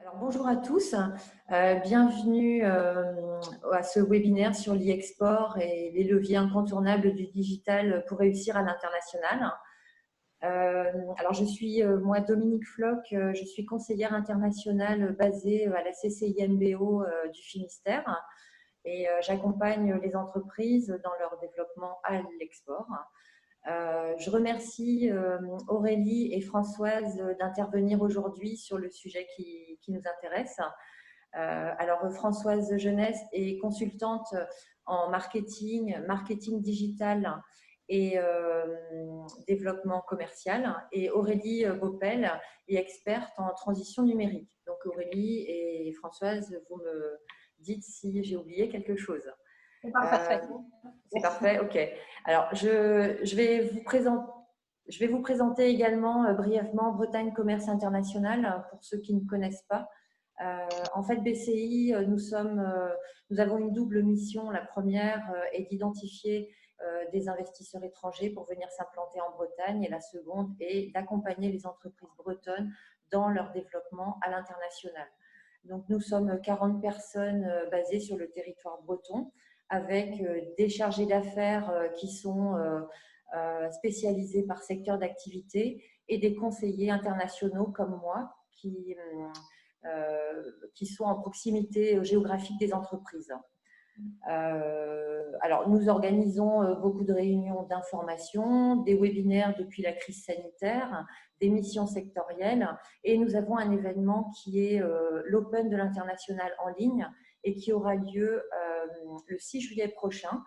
Alors, bonjour à tous, bienvenue à ce webinaire sur l'e-export et les leviers incontournables du digital pour réussir à l'international. Alors, je suis moi Dominique Floch, je suis conseillère internationale basée à la CCIMBO du Finistère et j'accompagne les entreprises dans leur développement à l'export. Je remercie Aurélie et Françoise d'intervenir aujourd'hui sur le sujet qui nous intéresse. Alors, Françoise Jeunesse est consultante en marketing digital et développement commercial. Et Aurélie Beaupel est experte en transition numérique. Donc, Aurélie et Françoise, vous me dites si j'ai oublié quelque chose. Parfait. C'est parfait, ok. Alors, je vais vous présenter également brièvement Bretagne Commerce International pour ceux qui ne connaissent pas. En fait, BCI, nous avons une double mission. La première est d'identifier des investisseurs étrangers pour venir s'implanter en Bretagne et la seconde est d'accompagner les entreprises bretonnes dans leur développement à l'international. Donc, nous sommes 40 personnes basées sur le territoire breton avec des chargés d'affaires qui sont spécialisés par secteur d'activité et des conseillers internationaux comme moi qui sont en proximité géographique des entreprises. Alors, nous organisons beaucoup de réunions d'information, des webinaires depuis la crise sanitaire, des missions sectorielles et nous avons un événement qui est l'Open de l'international en ligne et qui aura lieu le 6 juillet prochain.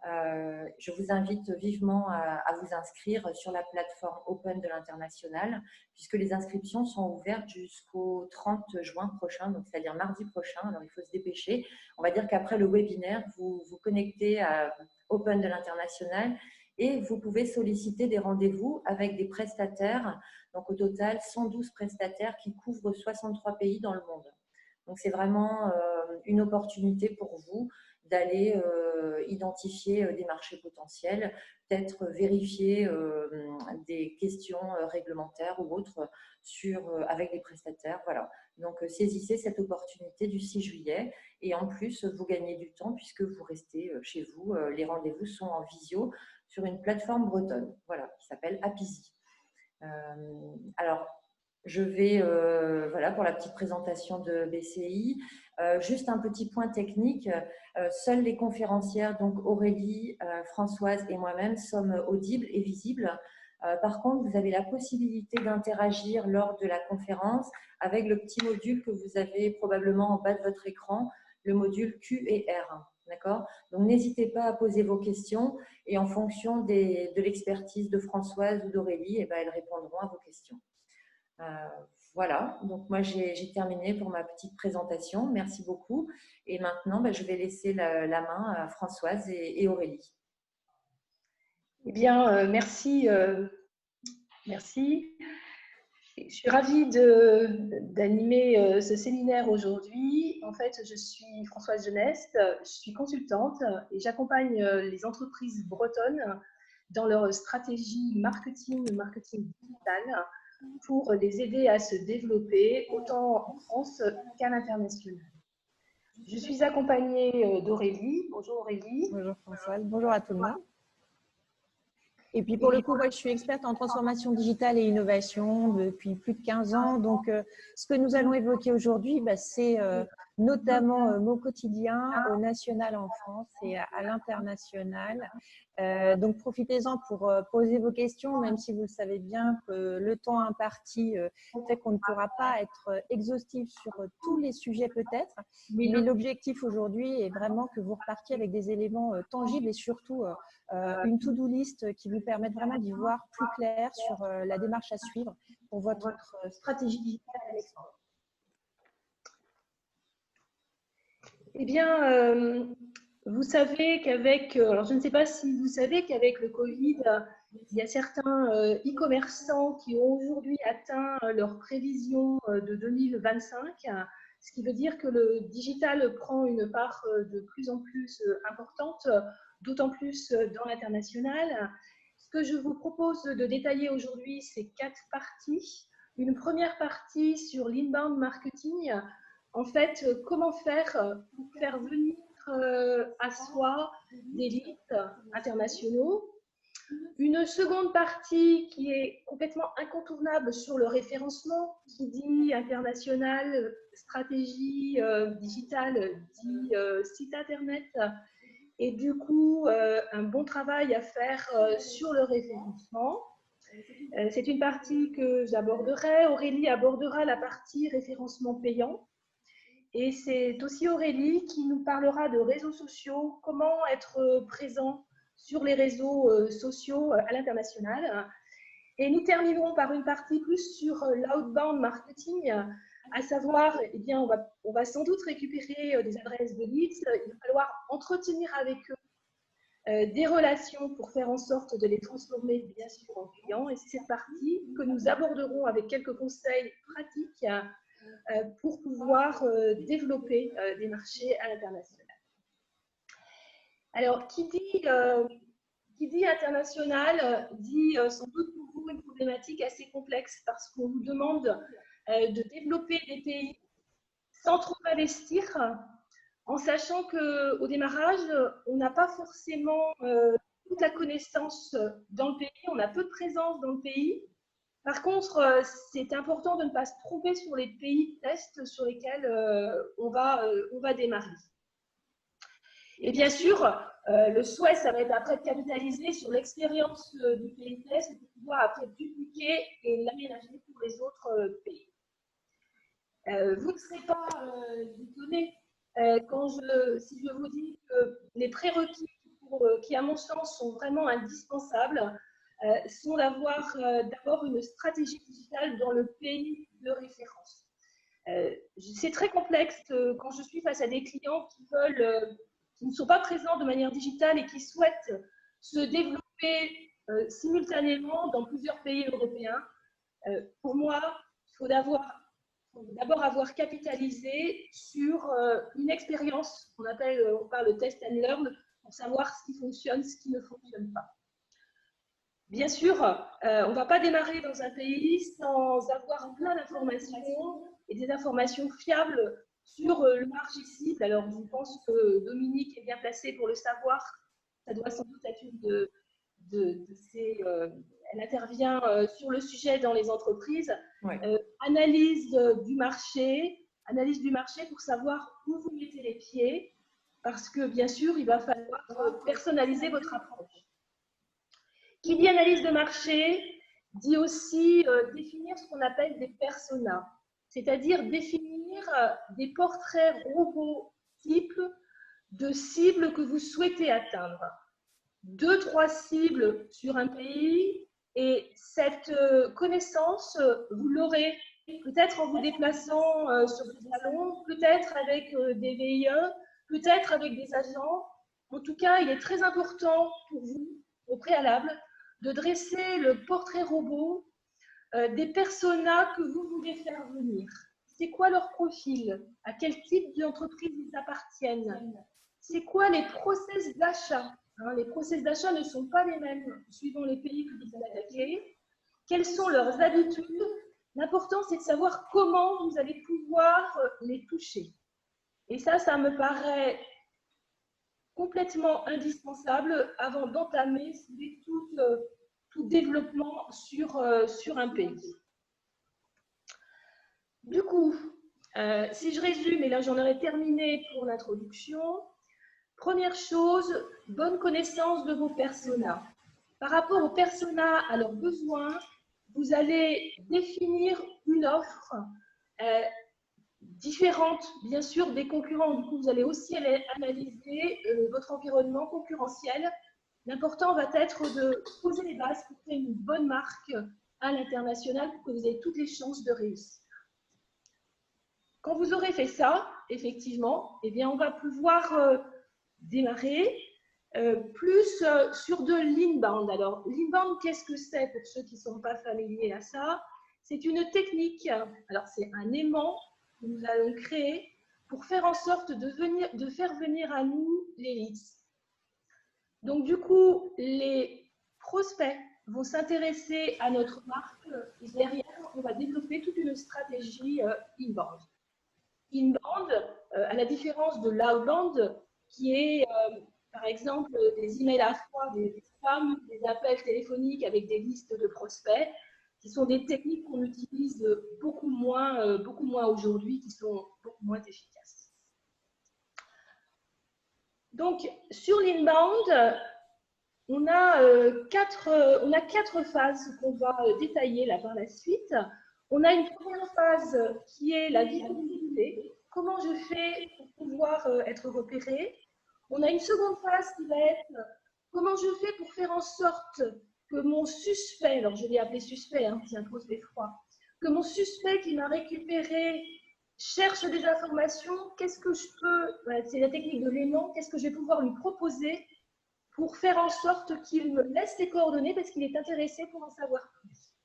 Je vous invite vivement à vous inscrire sur la plateforme Open de l'international puisque les inscriptions sont ouvertes jusqu'au 30 juin prochain, donc c'est-à-dire mardi prochain. Alors, il faut se dépêcher. On va dire qu'après le webinaire, vous vous connectez à Open de l'international et vous pouvez solliciter des rendez-vous avec des prestataires. Donc, au total, 112 prestataires qui couvrent 63 pays dans le monde. Donc, c'est vraiment une opportunité pour vous d'aller identifier des marchés potentiels, peut-être vérifier des questions réglementaires ou autres avec des prestataires. Voilà. Donc, saisissez cette opportunité du 6 juillet et en plus, vous gagnez du temps puisque vous restez chez vous. Les rendez-vous sont en visio sur une plateforme bretonne, voilà, qui s'appelle Apizi. Alors, je vais, voilà, pour la petite présentation de BCI. Juste un petit point technique. Seules les conférencières, donc Aurélie, Françoise et moi-même, sommes audibles et visibles. Par contre, vous avez la possibilité d'interagir lors de la conférence avec le petit module que vous avez probablement en bas de votre écran, le module Q&R. D'accord ? Donc, n'hésitez pas à poser vos questions et en fonction de l'expertise de Françoise ou d'Aurélie, eh ben, elles répondront à vos questions. Voilà, donc moi j'ai terminé pour ma petite présentation. Merci beaucoup. Et maintenant, je vais laisser la main à Françoise et Aurélie. Eh bien, merci. Merci. Je suis ravie d'animer ce séminaire aujourd'hui. En fait, je suis Françoise Jeunesse, je suis consultante et j'accompagne les entreprises bretonnes dans leur stratégie marketing digital pour les aider à se développer autant en France qu'à l'international. Je suis accompagnée d'Aurélie. Bonjour Aurélie. Bonjour Françoise, bonjour à tout le monde. Et puis pour le coup, moi, je suis experte en transformation digitale et innovation depuis plus de 15 ans. Donc, ce que nous allons évoquer aujourd'hui, c'est notamment mon quotidien au national en France et à l'international. Donc, profitez-en pour poser vos questions, même si vous le savez bien que le temps imparti fait qu'on ne pourra pas être exhaustif sur tous les sujets peut-être. Mais l'objectif aujourd'hui est vraiment que vous repartiez avec des éléments tangibles et surtout une to-do list qui vous permette vraiment d'y voir plus clair sur la démarche à suivre pour votre stratégie digitale à l'export. Eh bien, vous savez qu'avec, alors je ne sais pas si vous savez qu'avec le Covid, il y a certains e-commerçants qui ont aujourd'hui atteint leurs prévisions de 2025, ce qui veut dire que le digital prend une part de plus en plus importante, d'autant plus dans l'international. Ce que je vous propose de détailler aujourd'hui, c'est 4 parties. une première partie sur l'inbound marketing. En fait, comment faire pour faire venir à soi des leads internationaux. Une seconde partie qui est complètement incontournable sur le référencement, qui dit international, stratégie digitale, dit site internet, et du coup un bon travail à faire sur le référencement. C'est une partie que j'aborderai. Aurélie abordera la partie référencement payant. Et c'est aussi Aurélie qui nous parlera de réseaux sociaux, comment être présent sur les réseaux sociaux à l'international. Et nous terminerons par une partie plus sur l'outbound marketing, à savoir, eh bien, on va sans doute récupérer des adresses de leads, il va falloir entretenir avec eux des relations pour faire en sorte de les transformer bien sûr en clients. Et c'est cette partie que nous aborderons avec quelques conseils pratiques pour pouvoir développer des marchés à l'international. Alors, qui dit international dit sans doute pour vous une problématique assez complexe parce qu'on vous demande de développer des pays sans trop investir, en sachant qu'au démarrage, on n'a pas forcément toute la connaissance dans le pays, on a peu de présence dans le pays. Par contre, c'est important de ne pas se tromper sur les pays test sur lesquels on va démarrer. Et bien sûr, le souhait, ça va être après de capitaliser sur l'expérience du pays test pour pouvoir après dupliquer et l'aménager pour les autres pays. Vous ne serez pas étonnés si je vous dis que les prérequis qui, à mon sens, sont vraiment indispensables, sont d'avoir d'abord une stratégie digitale dans le pays de référence. C'est très complexe quand je suis face à des clients qui ne sont pas présents de manière digitale et qui souhaitent se développer simultanément dans plusieurs pays européens. Pour moi, il faut d'abord avoir capitalisé sur une expérience qu'on parle de test and learn, pour savoir ce qui fonctionne, ce qui ne fonctionne pas. Bien sûr, on ne va pas démarrer dans un pays sans avoir plein d'informations et des informations fiables sur le marché cible. Alors, je pense que Dominique est bien placée pour le savoir. Ça doit sans doute être une de ses... elle intervient sur le sujet dans les entreprises. Ouais. Analyse du marché pour savoir où vous mettez les pieds, parce que, bien sûr, il va falloir personnaliser votre approche. Qui dit analyse de marché dit aussi définir ce qu'on appelle des personas, c'est-à-dire définir des portraits robots types de cibles que vous souhaitez atteindre. 2-3 cibles sur un pays, et cette connaissance, vous l'aurez peut-être en vous déplaçant sur des salons, peut-être avec des VIE, peut-être avec des agents. En tout cas, il est très important pour vous, au préalable, de dresser le portrait robot des personas que vous voulez faire venir. C'est quoi leur profil? À quel type d'entreprise ils appartiennent? C'est quoi les process d'achat? Les process d'achat ne sont pas les mêmes suivant les pays que vous allez attaquer. Quelles sont leurs habitudes? L'important, c'est de savoir comment vous allez pouvoir les toucher. Et ça me paraît complètement indispensable avant d'entamer tout développement sur un pays. Du coup, si je résume, et là j'en aurais terminé pour l'introduction, première chose, bonne connaissance de vos personas. Par rapport aux personas, à leurs besoins, vous allez définir une offre différente, bien sûr, des concurrents. Du coup, vous allez aussi analyser votre environnement concurrentiel. L'important va être de poser les bases pour créer une bonne marque à l'international pour que vous ayez toutes les chances de réussir. Quand vous aurez fait ça, effectivement, eh bien, on va pouvoir démarrer plus sur de l'inbound. Alors, l'inbound, qu'est-ce que c'est pour ceux qui ne sont pas familiers à ça? C'est une technique, alors c'est un aimant que nous allons créer pour faire en sorte de faire venir à nous les leads. Donc, du coup, les prospects vont s'intéresser à notre marque et derrière, on va développer partie inbound. Inbound, à la différence de l'outbound, qui est par exemple des emails à froid, des spams, des appels téléphoniques avec des listes de prospects, qui sont des techniques qu'on utilise beaucoup moins aujourd'hui, qui sont beaucoup moins efficaces. Donc, sur l'inbound, on a quatre phases qu'on va détailler là par la suite. On a une première phase qui est la visibilité. Comment je fais pour pouvoir être repéré? On a une seconde phase qui va être comment je fais pour faire en sorte que mon suspect, alors je l'ai appelé suspect, hein, c'est un prospect froid, que mon suspect qui m'a récupéré cherche des informations, qu'est-ce que je peux, voilà, c'est la technique de l'aimant, qu'est-ce que je vais pouvoir lui proposer pour faire en sorte qu'il me laisse ses coordonnées parce qu'il est intéressé pour en savoir plus.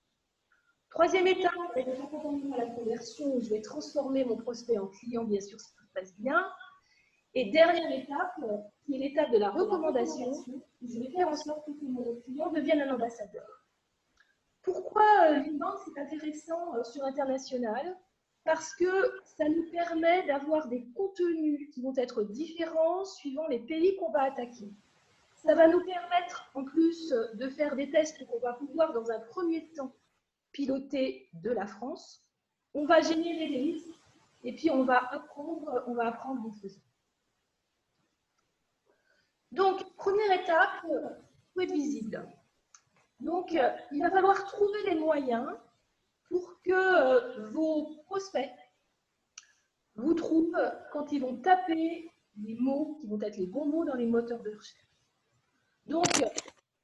Troisième étape, c'est l'accompagnement à la conversion où je vais transformer mon prospect en client, bien sûr, si tout se passe bien. Et dernière étape, qui est l'étape de la recommandation, où je vais faire en sorte que mon client devienne un ambassadeur. Pourquoi l'inbound c'est intéressant sur l'international? Parce que ça nous permet d'avoir des contenus qui vont être différents suivant les pays qu'on va attaquer. Ça va nous permettre en plus de faire des tests qu'on va pouvoir dans un premier temps piloter de la France. On va générer des listes et puis on va apprendre en faisant. Donc, première étape, pour être visible. Donc, il va falloir trouver les moyens pour que vos prospects vous trouvent quand ils vont taper les mots qui vont être les bons mots dans les moteurs de recherche. Donc,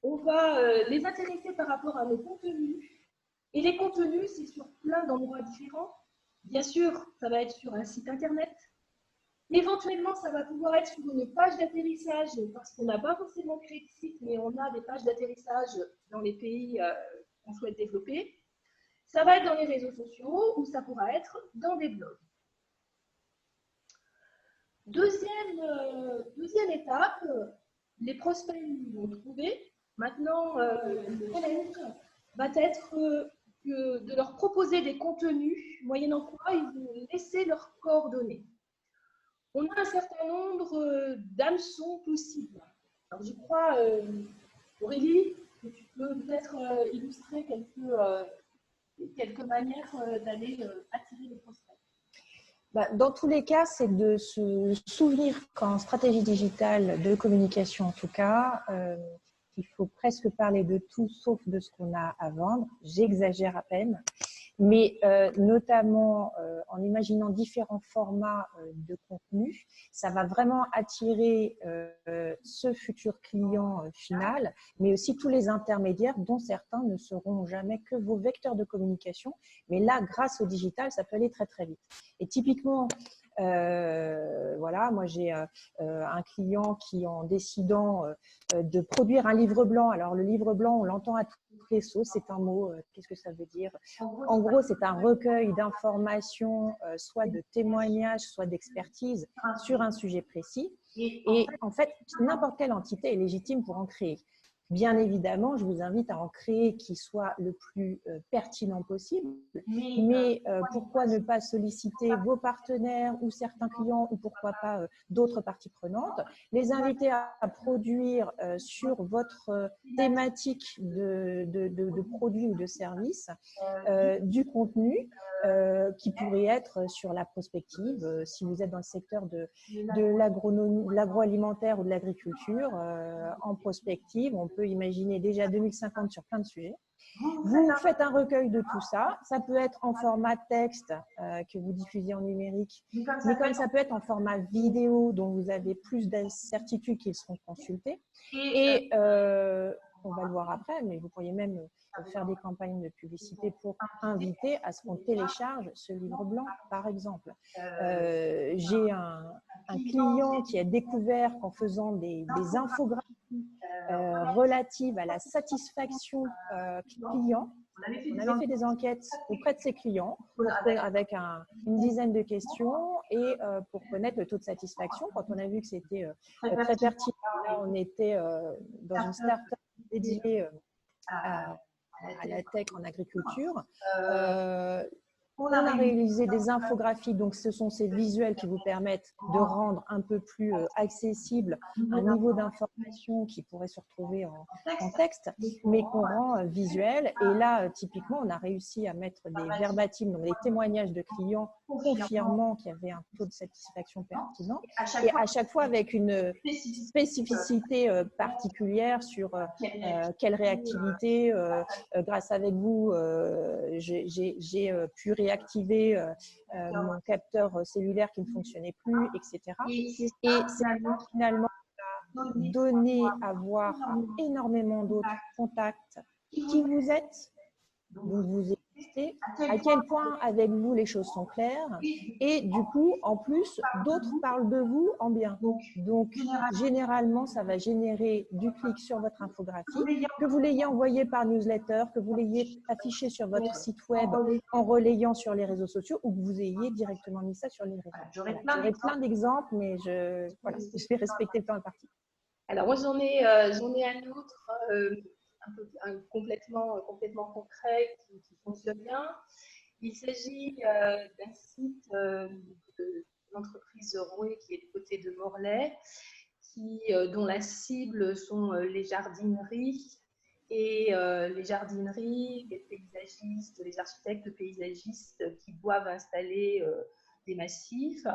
on va les intéresser par rapport à nos contenus. Et les contenus, c'est sur plein d'endroits différents. Bien sûr, ça va être sur un site internet. Éventuellement, ça va pouvoir être sur une page d'atterrissage, parce qu'on n'a pas forcément créé de site, mais on a des pages d'atterrissage dans les pays qu'on souhaite développer. Ça va être dans les réseaux sociaux ou ça pourra être dans des blogs. Deuxième étape, les prospects vont trouver. Maintenant, le challenge va être de leur proposer des contenus, moyennant quoi ils vont laisser leurs coordonnées. On a un certain nombre d'hameçons possibles. Alors, je crois, Aurélie, que tu peux peut-être illustrer quelques manières d'aller attirer les prospects. Dans tous les cas, c'est de se souvenir qu'en stratégie digitale de communication, en tout cas, il faut presque parler de tout sauf de ce qu'on a à vendre. J'exagère à peine. Mais notamment en imaginant différents formats de contenu, ça va vraiment attirer ce futur client final, mais aussi tous les intermédiaires dont certains ne seront jamais que vos vecteurs de communication. Mais là, grâce au digital, ça peut aller très très vite. Et typiquement, voilà, moi j'ai un client qui, en décidant de produire un livre blanc, alors le livre blanc, on l'entend à toutes les sauces, c'est un mot, qu'est-ce que ça veut dire? En gros, c'est un recueil d'informations, soit de témoignages, soit d'expertise sur un sujet précis. Et en fait, n'importe quelle entité est légitime pour en créer. Bien évidemment, je vous invite à en créer qui soit le plus pertinent possible, mais pourquoi ne pas solliciter vos partenaires ou certains clients ou pourquoi pas d'autres parties prenantes, les inviter à produire sur votre thématique de produit ou de service du contenu qui pourrait être sur la prospective, si vous êtes dans le secteur de l'agroalimentaire ou de l'agriculture, en prospective, on peut imaginer déjà 2050 sur plein de sujets. Vous faites un recueil de tout ça. Ça peut être en format texte que vous diffusez en numérique, mais comme ça peut être en format vidéo dont vous avez plus de certitude qu'ils seront consultés. Et on va le voir après, mais vous pourriez même faire des campagnes de publicité pour inviter à ce qu'on télécharge ce livre blanc, par exemple. J'ai un client qui a découvert qu'en faisant des infographies relatives à la satisfaction client, on avait fait des enquêtes auprès de ses clients avec une dizaine de questions et pour connaître le taux de satisfaction. Quand on a vu que c'était très pertinent, là, on était dans une start-up dédiée à la tech en agriculture. On a réalisé des infographies, donc ce sont ces visuels qui vous permettent de rendre un peu plus accessible un niveau d'information qui pourrait se retrouver en texte, mais qu'on rend visuel. Et là, typiquement, on a réussi à mettre des verbatim, donc des témoignages de clients confirmant qu'il y avait un taux de satisfaction pertinent, et à chaque fois avec une spécificité particulière sur quelle réactivité, grâce avec vous, j'ai pu réactiver mon capteur cellulaire qui ne fonctionnait plus, etc. Et c'est finalement donner à voir énormément d'autres contacts qui vous êtes, d'où vous existez, à quel point avec vous les choses sont claires, et du coup, en plus, d'autres parlent de vous en bien. Donc, généralement, ça va générer du clic sur votre infographie, que vous l'ayez envoyé par newsletter, que vous l'ayez affiché sur votre site web en relayant sur les réseaux sociaux, ou que vous ayez directement mis ça sur les réseaux. J'aurais plein d'exemples, mais je vais respecter le temps imparti. Alors, moi, j'en ai un autre complètement concret qui fonctionne bien. Il s'agit d'un site de l'entreprise Rouet qui est du côté de Morlaix, dont la cible sont les jardineries et les paysagistes, les architectes paysagistes qui doivent installer des massifs.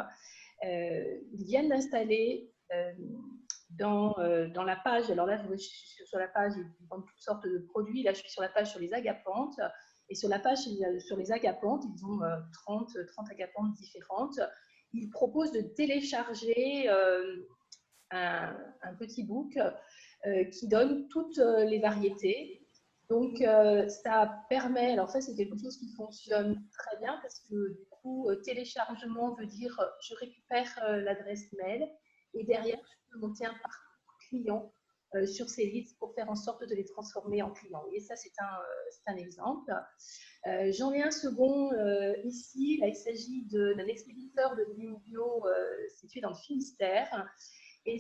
Ils viennent d'installer dans la page, alors là je suis sur la page, ils vendent toutes sortes de produits, là je suis sur la page sur les agapanthes, et sur la page sur les agapanthes, ils ont 30 agapanthes différentes. Ils proposent de télécharger un petit book qui donne toutes les variétés. Donc, ça permet, alors ça c'est quelque chose qui fonctionne très bien parce que du coup, téléchargement veut dire je récupère l'adresse mail et derrière je peux monter un parcours client sur ces leads pour faire en sorte de les transformer en clients. Et ça c'est un exemple. J'en ai un second ici, là il s'agit d'un expéditeur de légumes bio situé dans le Finistère. Et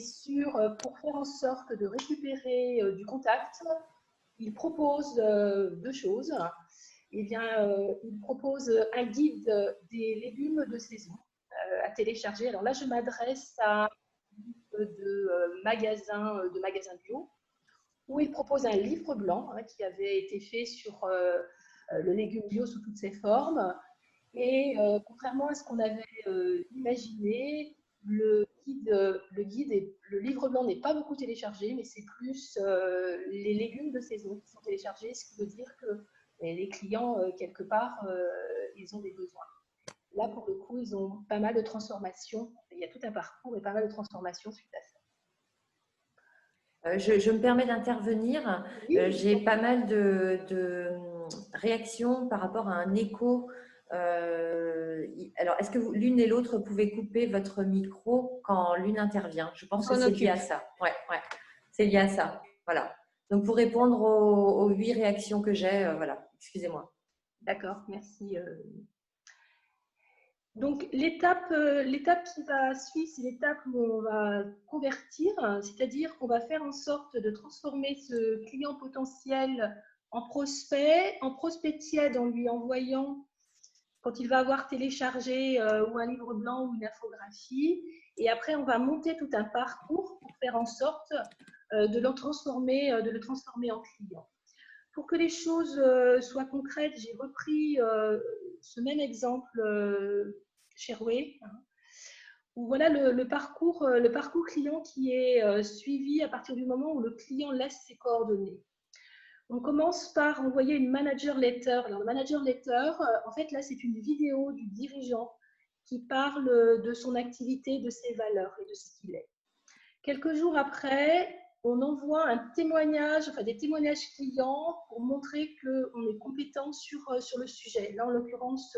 pour faire en sorte de récupérer du contact, il propose deux choses. Eh bien, il propose un guide des légumes de saison à télécharger. Alors là, je m'adresse à de magasins bio, où il propose un livre blanc qui avait été fait sur le légume bio sous toutes ses formes. Et contrairement à ce qu'on avait imaginé, le livre blanc n'est pas beaucoup téléchargé, mais c'est plus les légumes de saison qui sont téléchargés, ce qui veut dire que les clients, quelque part, ils ont des besoins. Là, pour le coup, ils ont pas mal de transformations. Il y a tout un parcours et pas mal de transformations suite à ça. Je me permets d'intervenir. Oui. J'ai pas mal de réactions par rapport à un écho. Alors, est-ce que l'une et l'autre pouvez couper votre micro quand l'une intervient? Je pense que c'est lié à ça. Ouais, c'est lié à ça. Voilà. Donc, pour répondre aux 8 réactions que j'ai, voilà, excusez-moi. D'accord, merci. Donc, l'étape qui va suivre, c'est l'étape où on va convertir, c'est-à-dire qu'on va faire en sorte de transformer ce client potentiel en prospect tiède en lui envoyant, quand il va avoir téléchargé ou un livre blanc ou une infographie. Et après, on va monter tout un parcours pour faire en sorte de le transformer en client. Pour que les choses soient concrètes, j'ai repris ce même exemple chez Rouet, où voilà le parcours client qui est suivi à partir du moment où le client laisse ses coordonnées. On commence par envoyer une manager letter. Alors, le manager letter, en fait, là, c'est une vidéo du dirigeant qui parle de son activité, de ses valeurs et de ce qu'il est. Quelques jours après, on envoie des témoignages clients pour montrer qu'on est compétent sur le sujet. Là, en l'occurrence,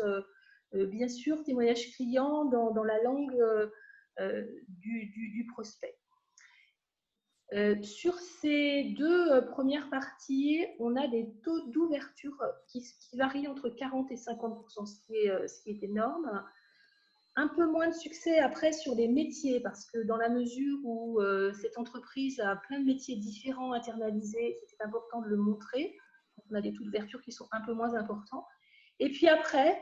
bien sûr, témoignage client dans la langue du prospect. Sur ces deux premières parties, on a des taux d'ouverture qui varient entre 40 et 50%, ce qui est énorme. Un peu moins de succès après sur les métiers, parce que dans la mesure où cette entreprise a plein de métiers différents internalisés, c'est important de le montrer. Donc, on a des taux d'ouverture qui sont un peu moins importants. Et puis après,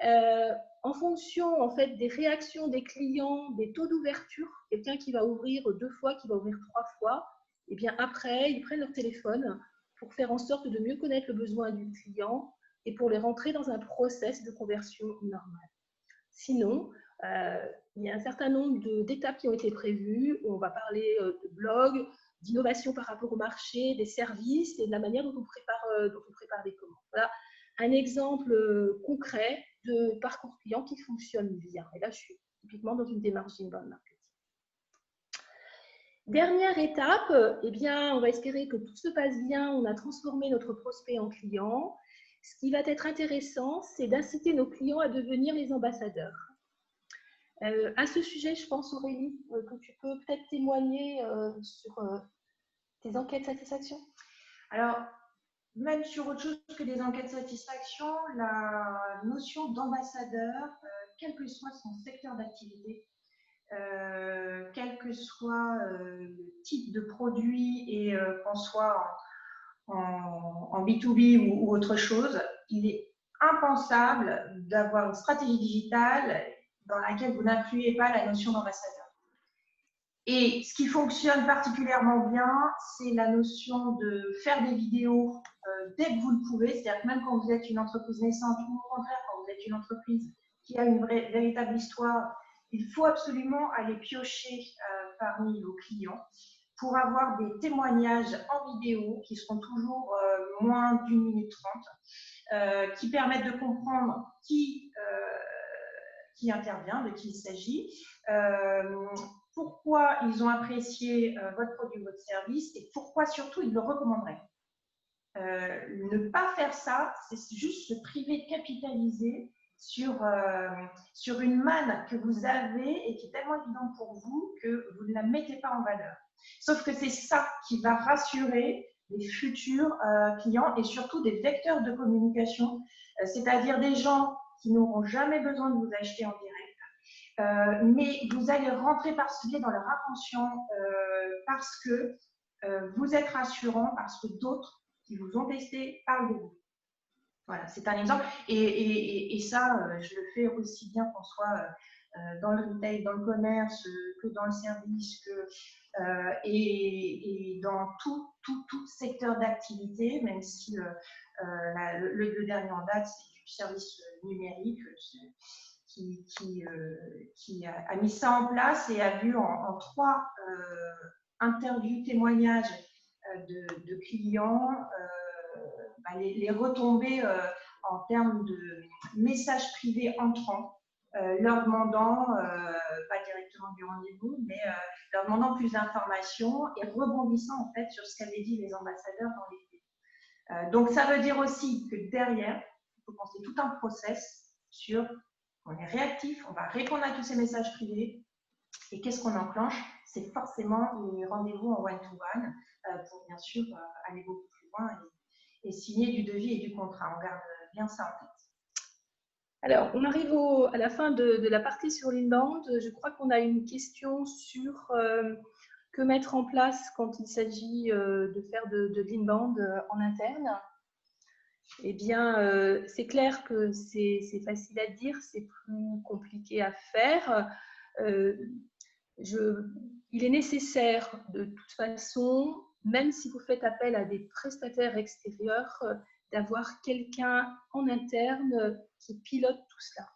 En fonction en fait, des réactions des clients, des taux d'ouverture, quelqu'un qui va ouvrir 2 fois, qui va ouvrir 3 fois, et bien après, ils prennent leur téléphone pour faire en sorte de mieux connaître le besoin du client et pour les rentrer dans un process de conversion normal. Sinon, il y a un certain nombre d'étapes qui ont été prévues. On va parler de blog, d'innovation par rapport au marché, des services et de la manière dont on prépare les commandes. Voilà un exemple concret de parcours client qui fonctionne bien. Et là, je suis typiquement dans une démarche d'inbound marketing. Dernière étape, eh bien, on va espérer que tout se passe bien. On a transformé notre prospect en client. Ce qui va être intéressant, c'est d'inciter nos clients à devenir les ambassadeurs. À ce sujet, je pense, Aurélie, que tu peux peut-être témoigner sur tes enquêtes satisfaction. Alors, même sur autre chose que des enquêtes de satisfaction, la notion d'ambassadeur, quel que soit son secteur d'activité, quel que soit le type de produit et qu'on soit en B2B ou autre chose, il est impensable d'avoir une stratégie digitale dans laquelle vous n'incluez pas la notion d'ambassadeur. Et ce qui fonctionne particulièrement bien, c'est la notion de faire des vidéos dès que vous le pouvez. C'est-à-dire que même quand vous êtes une entreprise naissante ou au contraire quand vous êtes une entreprise qui a une véritable histoire, il faut absolument aller piocher parmi vos clients pour avoir des témoignages en vidéo qui seront toujours moins d'1 minute 30, qui permettent de comprendre qui intervient, de qui il s'agit, pourquoi ils ont apprécié votre produit ou votre service et pourquoi surtout ils le recommanderaient. Ne pas faire ça, c'est juste se priver de capitaliser sur une manne que vous avez et qui est tellement évidente pour vous que vous ne la mettez pas en valeur. Sauf que c'est ça qui va rassurer les futurs clients et surtout des vecteurs de communication, c'est-à-dire des gens qui n'auront jamais besoin de vous acheter en direct, mais vous allez rentrer par ce biais dans leur attention parce que vous êtes rassurant, parce que d'autres qui vous ont testé parlent de vous. Voilà, c'est un exemple. Et ça, je le fais aussi bien qu'on soit dans le retail, dans le commerce, que dans le service, et dans tout secteur d'activité, même si le dernier en date, c'est du service numérique qui a mis ça en place et a vu en 3 interviews, témoignages de clients, les retombées en termes de messages privés entrants, leur demandant, pas directement du rendez-vous, mais leur demandant plus d'informations et rebondissant en fait sur ce qu'avaient dit les ambassadeurs dans les vidéos. Donc ça veut dire aussi que derrière, il faut penser tout un process sur on est réactif, on va répondre à tous ces messages privés et qu'est-ce qu'on enclenche? C'est forcément les rendez-vous en one-to-one pour bien sûr aller beaucoup plus loin et signer du devis et du contrat. On garde bien ça en tête. Alors, on arrive à la fin de la partie sur l'inbound. Je crois qu'on a une question sur que mettre en place quand il s'agit de faire de l'inbound en interne. Eh bien, c'est clair que c'est facile à dire, c'est plus compliqué à faire. Il est nécessaire de toute façon, même si vous faites appel à des prestataires extérieurs, d'avoir quelqu'un en interne qui pilote tout cela.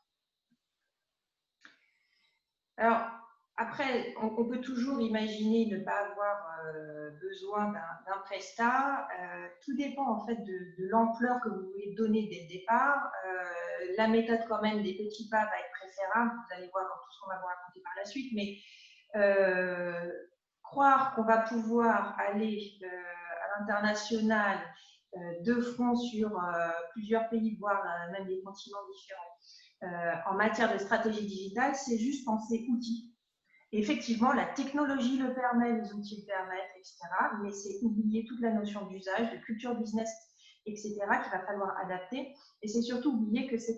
Alors, après, on peut toujours imaginer ne pas avoir besoin d'un prestat. Tout dépend en fait de l'ampleur que vous voulez donner dès le départ. La méthode quand même des petits pas va être préférable. Vous allez voir dans tout ce qu'on va vous raconter par la suite. Mais croire qu'on va pouvoir aller à l'international de front sur plusieurs pays, voire même des continents différents, en matière de stratégie digitale, c'est juste penser outils. Et effectivement, la technologie le permet, les outils le permettent, etc. Mais c'est oublier toute la notion d'usage, de culture business, etc. qu'il va falloir adapter. Et c'est surtout oublier que c'est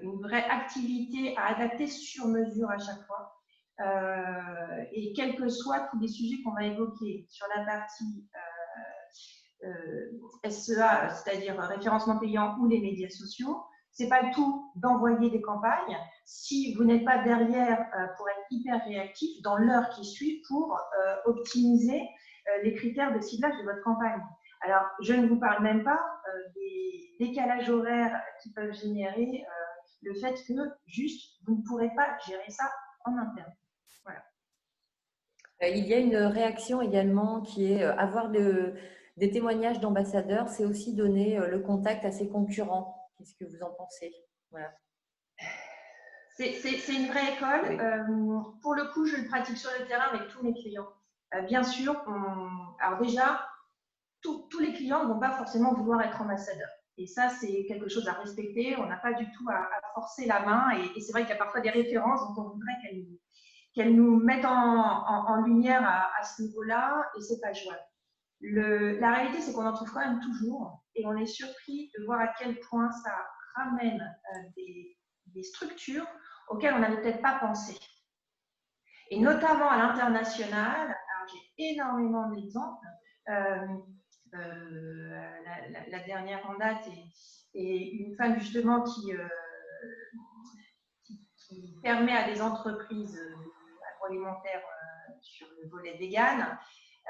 une vraie activité à adapter sur mesure à chaque fois. Et quels que soient tous les sujets qu'on va évoquer sur la partie SEA, c'est-à-dire référencement payant ou les médias sociaux. Ce n'est pas le tout d'envoyer des campagnes si vous n'êtes pas derrière pour être hyper réactif dans l'heure qui suit pour optimiser les critères de ciblage de votre campagne. Alors, je ne vous parle même pas des décalages horaires qui peuvent générer le fait que juste, vous ne pourrez pas gérer ça en interne. Voilà. Il y a une réaction également qui est avoir des témoignages d'ambassadeurs, c'est aussi donner le contact à ses concurrents. Qu'est-ce que vous en pensez? Voilà. C'est une vraie école. Oui. Pour le coup, je le pratique sur le terrain avec tous mes clients. Bien sûr, alors déjà, tous les clients ne vont pas forcément vouloir être ambassadeurs. Et ça, c'est quelque chose à respecter. On n'a pas du tout à forcer la main. Et c'est vrai qu'il y a parfois des références dont on voudrait qu'elles nous mettent en lumière à ce niveau-là, et c'est pas jouable. La réalité, c'est qu'on en trouve quand même toujours, et on est surpris de voir à quel point ça ramène des structures auxquelles on n'avait peut-être pas pensé. Et notamment à l'international, alors j'ai énormément d'exemples. La dernière en date est une femme justement qui permet à des entreprises agroalimentaires sur le volet vegan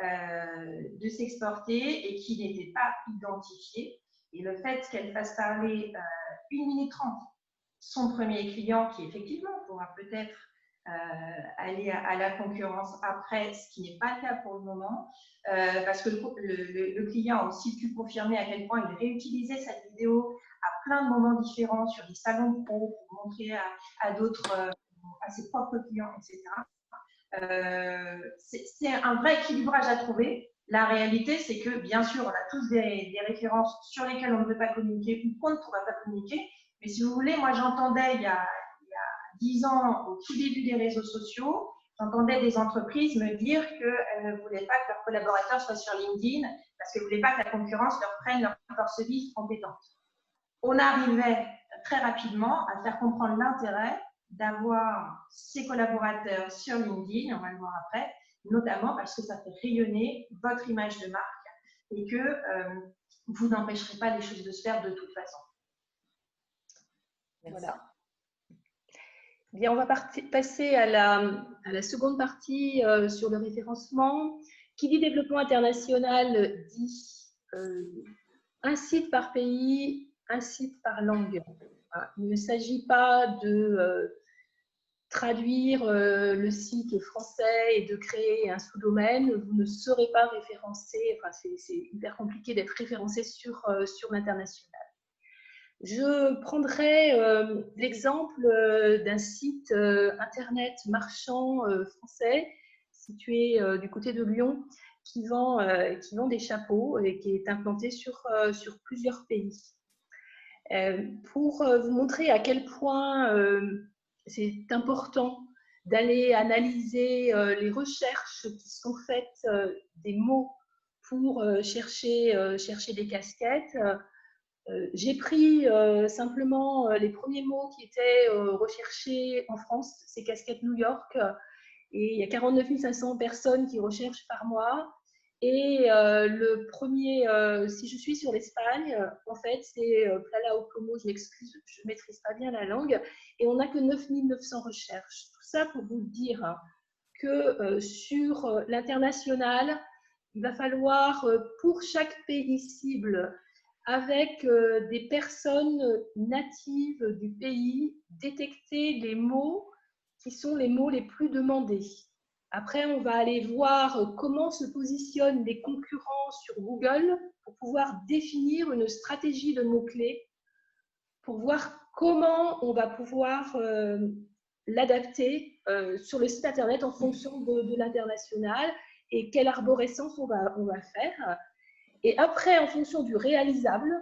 de s'exporter et qui n'était pas identifiée. Et le fait qu'elle fasse parler 1 minute 30 son premier client, qui effectivement pourra peut-être aller à la concurrence après, ce qui n'est pas le cas pour le moment, parce que le client a aussi pu confirmer à quel point il réutilisait cette vidéo à plein de moments différents sur des salons pro pour montrer à d'autres, à ses propres clients, etc. C'est un vrai équilibrage à trouver. La réalité, c'est que, bien sûr, on a tous des références sur lesquelles on ne veut pas communiquer ou qu'on ne pourra pas communiquer. Mais si vous voulez, moi, j'entendais il y a 10 ans, au tout début des réseaux sociaux, j'entendais des entreprises me dire qu'elles ne voulaient pas que leurs collaborateurs soient sur LinkedIn parce qu'elles ne voulaient pas que la concurrence leur prenne leur force vive compétente. On arrivait très rapidement à faire comprendre l'intérêt d'avoir ses collaborateurs sur LinkedIn, on va le voir après, notamment parce que ça fait rayonner votre image de marque et que vous n'empêcherez pas les choses de se faire de toute façon. Merci. Voilà. Bien, on va passer à la seconde partie sur le référencement. Qui dit développement international dit un site par pays, un site par langue. Il ne s'agit pas de traduire le site français et de créer un sous-domaine. Vous ne serez pas référencé, enfin, c'est hyper compliqué d'être référencé sur l'international. Je prendrai l'exemple d'un site internet marchand français situé du côté de Lyon qui vend des chapeaux et qui est implanté sur plusieurs pays. Pour vous montrer à quel point c'est important d'aller analyser les recherches qui sont faites des mots pour chercher des casquettes. J'ai pris simplement les premiers mots qui étaient recherchés en France, c'est casquette New York, et il y a 49 500 personnes qui recherchent par mois. Et le premier, si je suis sur l'Espagne, en fait, c'est Plala au Como, je m'excuse, je ne maîtrise pas bien la langue, et on n'a que 9 900 recherches. Tout ça pour vous dire que sur l'international, il va falloir, pour chaque pays cible, avec des personnes natives du pays, détecter les mots qui sont les mots les plus demandés. Après, on va aller voir comment se positionnent les concurrents sur Google pour pouvoir définir une stratégie de mots-clés, pour voir comment on va pouvoir l'adapter sur le site internet en fonction de l'international et quelle arborescence on va faire. Et après, en fonction du réalisable,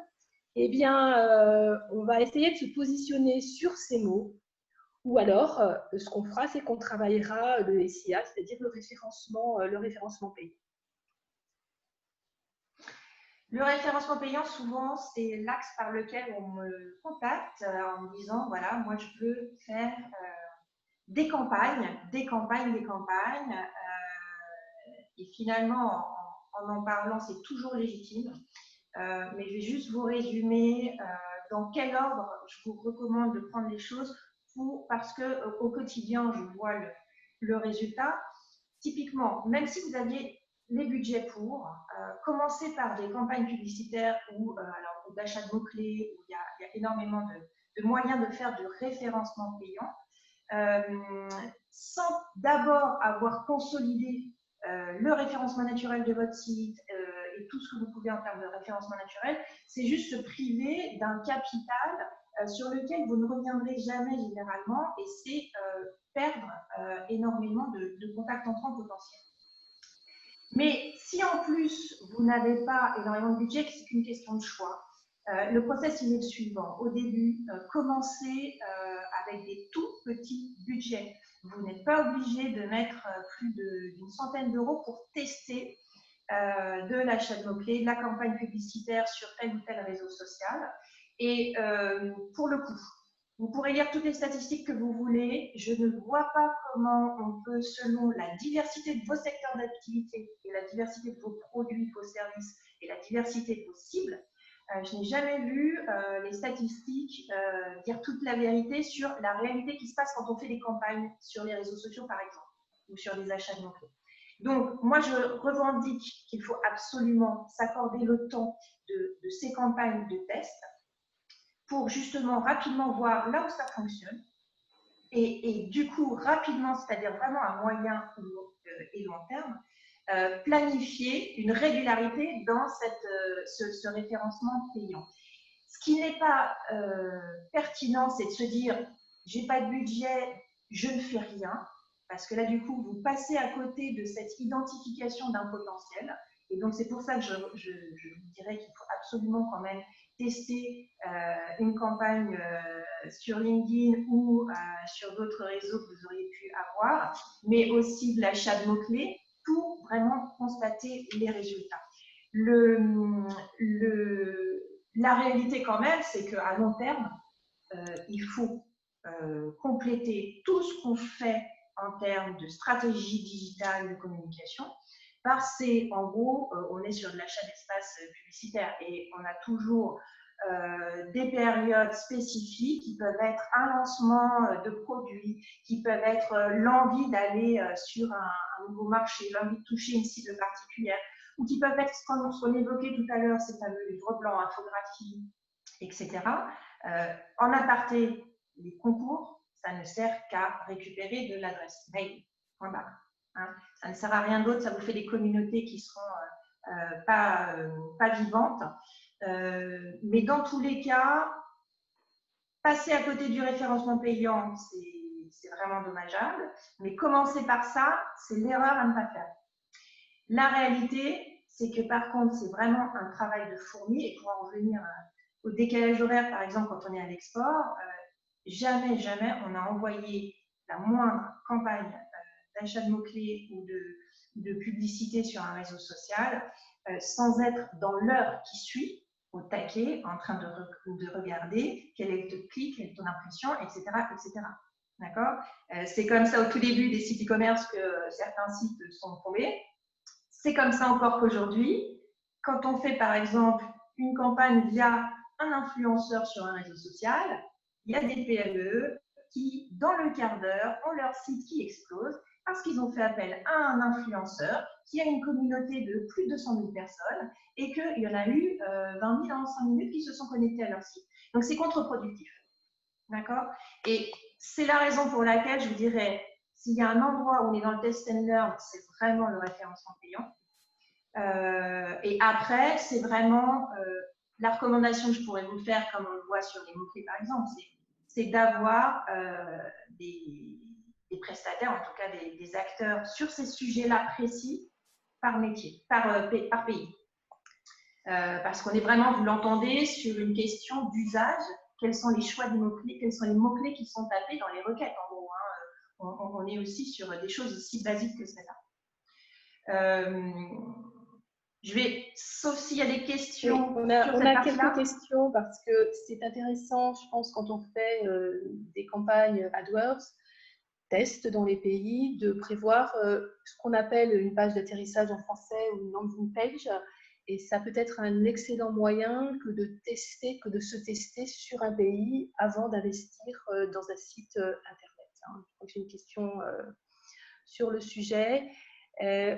eh bien, on va essayer de se positionner sur ces mots. Ou alors, ce qu'on fera, c'est qu'on travaillera le SIA, c'est-à-dire le référencement payant. Le référencement payant, souvent, c'est l'axe par lequel on me contacte en me disant, voilà, moi, je veux faire des campagnes. Et finalement, en parlant, c'est toujours légitime. Mais je vais juste vous résumer dans quel ordre je vous recommande de prendre les choses parce qu'au quotidien, je vois le résultat. Typiquement, même si vous aviez les budgets pour, commencer par des campagnes publicitaires ou d'achat de mots-clés, où il y a énormément de moyens de faire du référencement payant, sans d'abord avoir consolidé le référencement naturel de votre site et tout ce que vous pouvez en termes de référencement naturel, c'est juste se priver d'un capital sur lequel vous ne reviendrez jamais généralement, et c'est perdre énormément de contacts entrants potentiels. Mais si en plus vous n'avez pas énormément de budget, c'est qu'une question de choix. Le process il est le suivant. Au début, commencez avec des tout petits budgets. Vous n'êtes pas obligé de mettre plus d'une centaine d'euros pour tester de l'achat de mots-clés, de la campagne publicitaire sur tel ou tel réseau social. Et pour le coup, vous pourrez lire toutes les statistiques que vous voulez. Je ne vois pas comment on peut, selon la diversité de vos secteurs d'activité et la diversité de vos produits, vos services et la diversité de vos cibles, je n'ai jamais vu les statistiques dire toute la vérité sur la réalité qui se passe quand on fait des campagnes sur les réseaux sociaux, par exemple, ou sur des achats de mots-clés. Donc, moi, je revendique qu'il faut absolument s'accorder le temps de ces campagnes de test pour justement rapidement voir là où ça fonctionne et du coup, rapidement, c'est-à-dire vraiment à moyen et long terme, planifier une régularité dans ce référencement payant. Ce qui n'est pas pertinent, c'est de se dire « j'ai pas de budget, je ne fais rien », parce que là, du coup, vous passez à côté de cette identification d'un potentiel. Et donc, c'est pour ça que je vous dirais qu'il faut absolument quand même tester une campagne sur LinkedIn ou sur d'autres réseaux que vous auriez pu avoir, mais aussi de l'achat de mots-clés pour vraiment constater les résultats. La réalité quand même, c'est qu'à long terme, il faut compléter tout ce qu'on fait en termes de stratégie digitale de communication, parce que, en gros, on est sur de l'achat d'espace publicitaire et on a toujours des périodes spécifiques qui peuvent être un lancement de produits, qui peuvent être l'envie d'aller sur un nouveau marché, l'envie de toucher une cible particulière, ou qui peuvent être, comme on évoquait tout à l'heure, ces fameux livres blancs, infographies, etc. En aparté, les concours, ça ne sert qu'à récupérer de l'adresse mail. Voilà. Ça ne sert à rien d'autre, ça vous fait des communautés qui seront pas vivantes. Mais dans tous les cas, passer à côté du référencement payant, c'est vraiment dommageable. Mais commencer par ça, c'est l'erreur à ne pas faire. La réalité, c'est que par contre, c'est vraiment un travail de fourmi. Et pour en revenir au décalage horaire, par exemple, quand on est à l'export, jamais on a envoyé la moindre campagne d'achat de mots-clés ou de publicité sur un réseau social sans être dans l'heure qui suit, au taquet, en train de regarder quel est le clic, quelle est ton impression, etc. etc. D'accord ? C'est comme ça au tout début des sites e-commerce que certains sites sont tombés. C'est comme ça encore qu'aujourd'hui, quand on fait par exemple une campagne via un influenceur sur un réseau social, il y a des PME qui, dans le quart d'heure, ont leur site qui explose parce qu'ils ont fait appel à un influenceur qui a une communauté de plus de 200 000 personnes et qu'il y en a eu 20 000 en 5 minutes qui se sont connectés à leur site. Donc, c'est contre-productif. D'accord ? Et c'est la raison pour laquelle je vous dirais, s'il y a un endroit où on est dans le test and learn, c'est vraiment le référencement payant. Et après, c'est vraiment la recommandation que je pourrais vous faire, comme on le voit sur les mots-clés par exemple, c'est d'avoir des prestataires, en tout cas des acteurs sur ces sujets-là précis par métier, par pays. Parce qu'on est vraiment, vous l'entendez, sur une question d'usage. Quels sont les choix des mots-clés, quels sont les mots-clés qui sont tapés dans les requêtes, en gros. On est aussi sur des choses aussi basiques que celle-là. Sauf s'il y a des questions. Oui, on a quelques questions parce que c'est intéressant, je pense, quand on fait des campagnes AdWords, tests dans les pays, de prévoir ce qu'on appelle une page d'atterrissage en français ou une landing page. Et ça peut être un excellent moyen que de se tester sur un pays avant d'investir dans un site internet. Je crois que j'ai une question sur le sujet.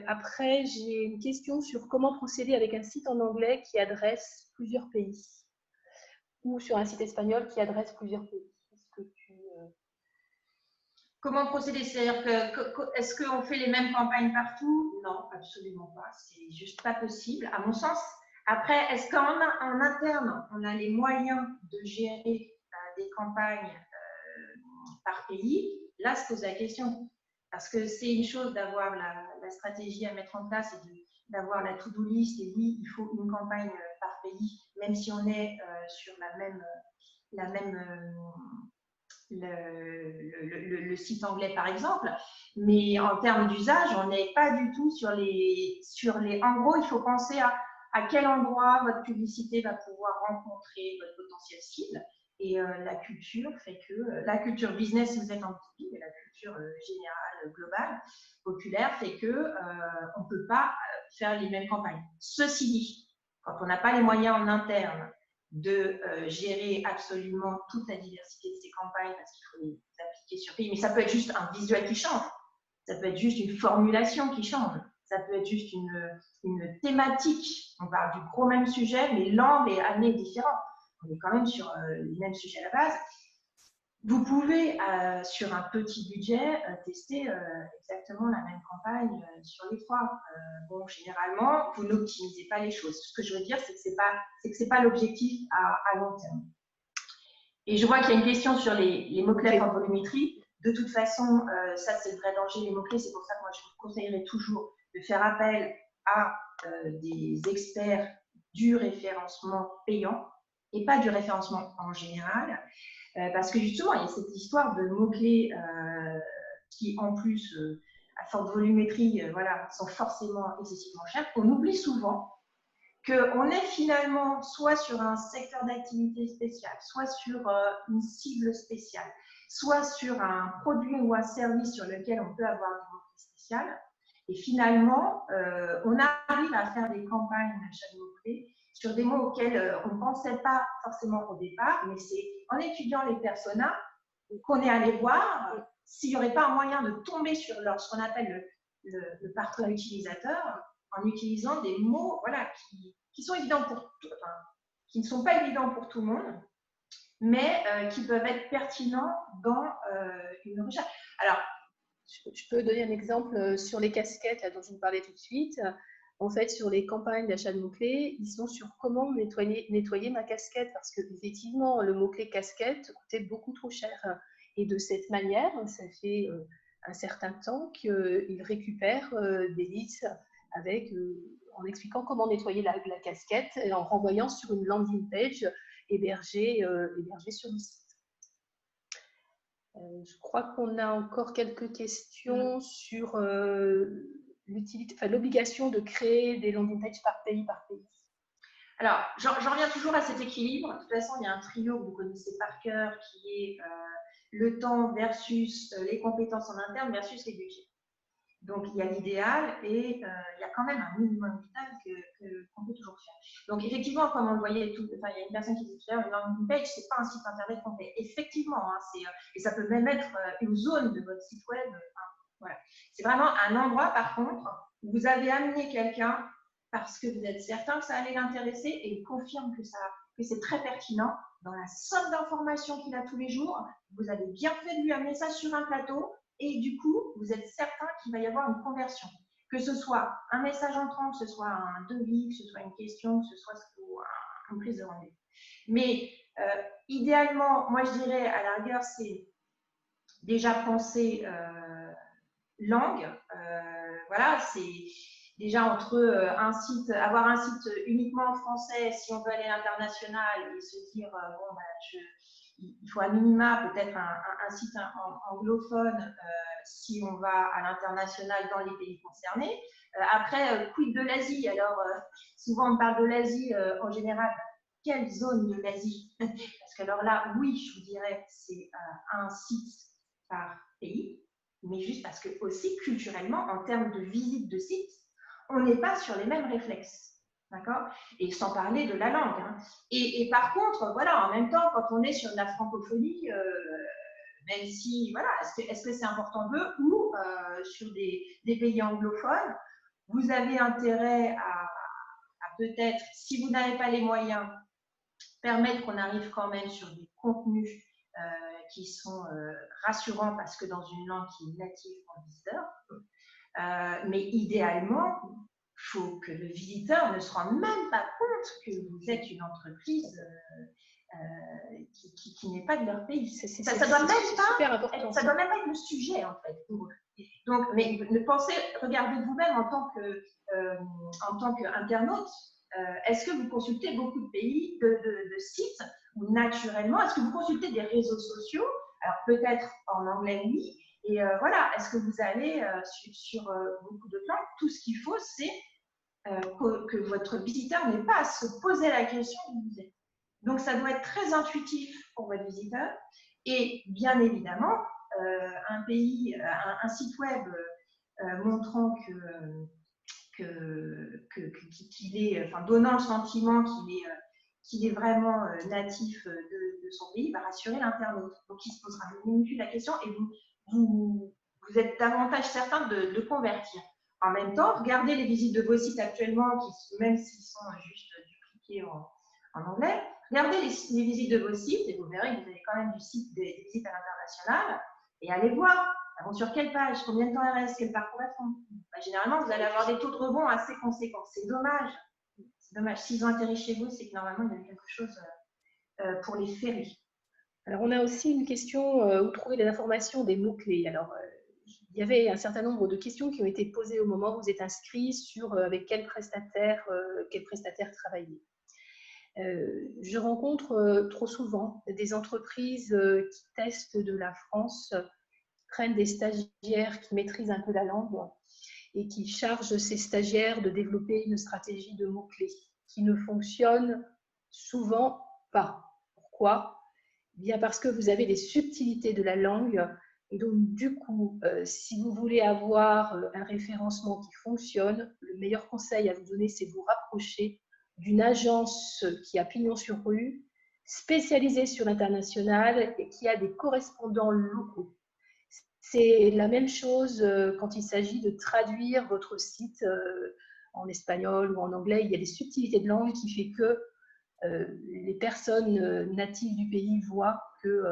Après, j'ai une question sur comment procéder avec un site en anglais qui adresse plusieurs pays ou sur un site espagnol qui adresse plusieurs pays. Est-ce que tu... Comment procéder? C'est-à-dire est-ce qu'on fait les mêmes campagnes partout? Non, absolument pas. C'est juste pas possible, à mon sens. Après, est-ce qu'en interne, on a les moyens de gérer des campagnes par pays? Là, se pose la question. Parce que c'est une chose d'avoir la stratégie à mettre en place et d'avoir la to-do list. Et oui, il faut une campagne par pays, même si on est sur le site anglais par exemple, mais en termes d'usage, on n'est pas du tout sur les. En gros, il faut penser à quel endroit votre publicité va pouvoir rencontrer votre potentiel cible. Et la culture fait que la culture business, si vous êtes en B2B, mais la culture générale, globale, populaire, fait que on ne peut pas faire les mêmes campagnes. Ceci dit, quand on n'a pas les moyens en interne de gérer absolument toute la diversité de ces campagnes parce qu'il faut les appliquer sur pays. Mais ça peut être juste un visuel qui change, ça peut être juste une formulation qui change, ça peut être juste une thématique. On parle du gros même sujet, mais l'angle est amené différent. On est quand même sur les mêmes sujets à la base. Vous pouvez, sur un petit budget, tester exactement la même campagne sur les trois. Bon, généralement, vous n'optimisez pas les choses. Ce que je veux dire, c'est que c'est pas l'objectif à long terme. Et je vois qu'il y a une question sur les mots-clés en volumétrie. De toute façon, ça, c'est le vrai danger, les mots-clés. C'est pour ça que moi, je vous conseillerais toujours de faire appel à des experts du référencement payant et pas du référencement en général. Parce que justement, il y a cette histoire de mots-clés qui, en plus, à forte volumétrie, voilà, sont forcément excessivement chers. On oublie souvent qu'on est finalement soit sur un secteur d'activité spécial, soit sur une cible spéciale, soit sur un produit ou un service sur lequel on peut avoir des mots-clés spéciales. Et finalement, on arrive à faire des campagnes d'achat de mots-clés sur des mots auxquels on ne pensait pas forcément au départ, mais c'est en étudiant les personas qu'on est allé voir s'il n'y aurait pas un moyen de tomber sur ce qu'on appelle le parcours utilisateur en utilisant des mots voilà, qui sont évidents qui ne sont pas évidents pour tout le monde, mais qui peuvent être pertinents dans une recherche. Alors, je peux donner un exemple sur les casquettes là, dont je vous parlais tout de suite. En fait, sur les campagnes d'achat de mots-clés, ils sont sur comment nettoyer ma casquette parce qu'effectivement, le mot-clé casquette coûtait beaucoup trop cher. Et de cette manière, ça fait un certain temps qu'ils récupèrent des leads en expliquant comment nettoyer la casquette et en renvoyant sur une landing page hébergée sur le site. Je crois qu'on a encore quelques questions sur l'obligation de créer des landing pages par pays. Alors, j'en reviens toujours à cet équilibre. De toute façon, il y a un trio que vous connaissez par cœur qui est le temps versus les compétences en interne versus les budgets. Donc, il y a l'idéal et il y a quand même un minimum vital qu'on peut toujours faire. Donc, effectivement, comme on le voyait, il y a une personne qui dit tout à l'heure, une landing page, ce n'est pas un site internet complet. Effectivement, et ça peut même être une zone de votre site web. Voilà. C'est vraiment un endroit, par contre, où vous avez amené quelqu'un parce que vous êtes certain que ça allait l'intéresser et il confirme que c'est très pertinent. Dans la somme d'informations qu'il a tous les jours, vous avez bien fait de lui amener ça sur un plateau. Et du coup, vous êtes certain qu'il va y avoir une conversion. Que ce soit un message entrant, que ce soit un devis, que ce soit une question, que ce soit une prise de rendez-vous. Mais idéalement, moi je dirais à la rigueur, c'est déjà penser langue. Voilà, c'est déjà entre avoir un site uniquement en français si on veut aller à l'international et se dire, bon, il faut à minima peut-être un site anglophone si on va à l'international dans les pays concernés. Après, quid de l'Asie? Alors, souvent on parle de l'Asie en général. Quelle zone de l'Asie? Parce que alors là, oui, je vous dirais, c'est un site par pays. mais juste parce que aussi culturellement, en termes de visite de site, on n'est pas sur les mêmes réflexes. D'accord? Et sans parler de la langue. Hein. Et par contre, voilà, en même temps, quand on est sur de la francophonie, même si, voilà, est-ce que c'est important d'eux ou sur des pays anglophones, vous avez intérêt à peut-être, si vous n'avez pas les moyens, permettre qu'on arrive quand même sur des contenus qui sont rassurants parce que dans une langue qui est native pour le visiteur. Mais idéalement, il faut que le visiteur ne se rende même pas compte que vous êtes une entreprise qui n'est pas de leur pays. Ça doit même pas être le sujet en fait pour eux. Donc, mais regardez vous-même en tant qu'internaute. Est-ce que vous consultez beaucoup de pays, de sites ou naturellement, est-ce que vous consultez des réseaux sociaux? Alors peut-être en anglais, oui. Et voilà, est-ce que vous allez sur beaucoup de plans? Tout ce qu'il faut, c'est que votre visiteur n'ait pas à se poser la question où vous êtes. Donc ça doit être très intuitif pour votre visiteur. Et bien évidemment, un site web montrant qu'il est, enfin, donnant le sentiment qu'il est vraiment natif de son pays, va rassurer l'internaute. Donc, il se posera même plus la question et vous êtes davantage certain de convertir. En même temps, regardez les visites de vos sites actuellement, même s'ils sont juste dupliqués en anglais, regardez les visites de vos sites et vous verrez que vous avez quand même des visites à l'international et allez voir. Elles vont sur quelle page, combien de temps elles restent, quel parcours elles font. Généralement, vous allez avoir des taux de rebond assez conséquents. C'est dommage. C'est dommage. S'ils ont atterri chez vous, c'est que normalement, il y a quelque chose pour les ferrer. Alors, on a aussi une question où trouver les informations des mots-clés. Alors, il y avait un certain nombre de questions qui ont été posées au moment où vous êtes inscrit sur avec quel prestataire travailler. Je rencontre trop souvent des entreprises qui testent de la France, prennent des stagiaires qui maîtrisent un peu la langue et qui chargent ces stagiaires de développer une stratégie de mots-clés qui ne fonctionne souvent pas. Pourquoi? Bien parce que vous avez les subtilités de la langue et donc du coup, si vous voulez avoir un référencement qui fonctionne, le meilleur conseil à vous donner, c'est de vous rapprocher d'une agence qui a pignon sur rue, spécialisée sur l'international et qui a des correspondants locaux. C'est la même chose quand il s'agit de traduire votre site en espagnol ou en anglais. Il y a des subtilités de langue qui fait que les personnes natives du pays voient que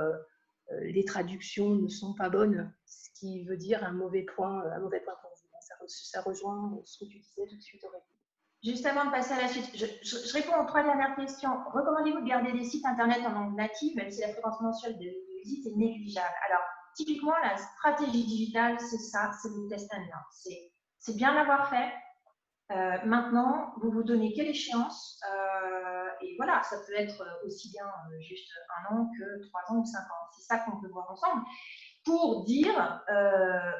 les traductions ne sont pas bonnes, ce qui veut dire un mauvais point pour vous. Ça rejoint ce que tu disais tout de suite, Aurélie. Juste avant de passer à la suite, je réponds aux 3 dernières questions. Recommandez-vous de garder des sites internet en langue native, même si la fréquence mensuelle de visite est négligeable? Alors, typiquement, la stratégie digitale, c'est ça, c'est le test and learn. C'est bien l'avoir fait. Maintenant, vous vous donnez quelle échéance et voilà, ça peut être aussi bien juste 1 an que 3 ans ou 5 ans. C'est ça qu'on peut voir ensemble pour dire,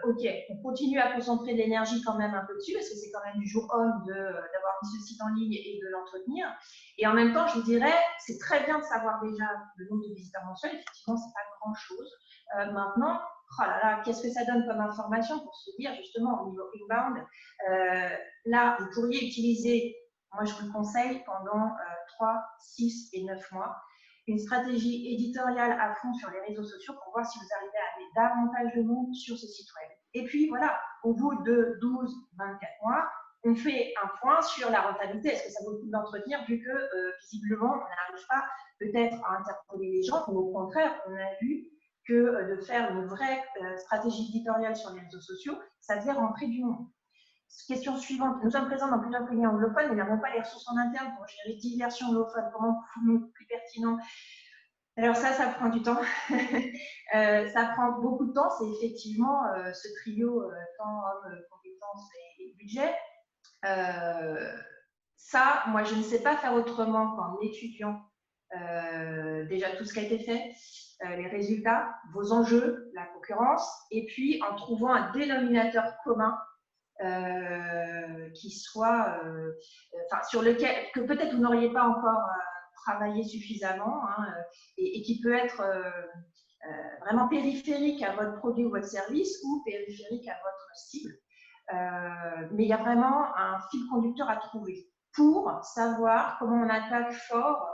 ok, on continue à concentrer de l'énergie quand même un peu dessus, parce que c'est quand même du jour homme d'avoir mis ce site en ligne et de l'entretenir. Et en même temps, je vous dirais, c'est très bien de savoir déjà le nombre de visiteurs mensuels. Effectivement, c'est pas grand-chose. Maintenant, oh là là, qu'est-ce que ça donne comme information pour se dire justement au niveau inbound. Là, vous pourriez utiliser, moi je vous le conseille, pendant 3, 6 et 9 mois, une stratégie éditoriale à fond sur les réseaux sociaux pour voir si vous arrivez à amener davantage de monde sur ce site web. Et puis voilà, au bout de 12, 24 mois, on fait un point sur la rentabilité. Est-ce que ça vaut le coup de l'entretenir vu que visiblement, on n'arrive pas peut-être à interpeller les gens, ou au contraire, on a vu que de faire une vraie stratégie éditoriale sur les réseaux sociaux, ça faisait rentrer du monde. Question suivante. Nous sommes présents dans plusieurs pays anglophones, mais n'avons pas les ressources en interne pour gérer 10 versions anglophones. Comment pouvons-nous plus pertinent? Alors ça prend du temps. Ça prend beaucoup de temps. C'est effectivement ce trio temps, hommes, compétences et budget. Ça, moi, je ne sais pas faire autrement qu'en étudiant déjà tout ce qui a été fait, les résultats, vos enjeux, la concurrence, et puis en trouvant un dénominateur commun qui soit, sur lequel que peut-être vous n'auriez pas encore travaillé suffisamment, hein, et qui peut être vraiment périphérique à votre produit ou votre service ou périphérique à votre cible. Mais il y a vraiment un fil conducteur à trouver pour savoir comment on attaque fort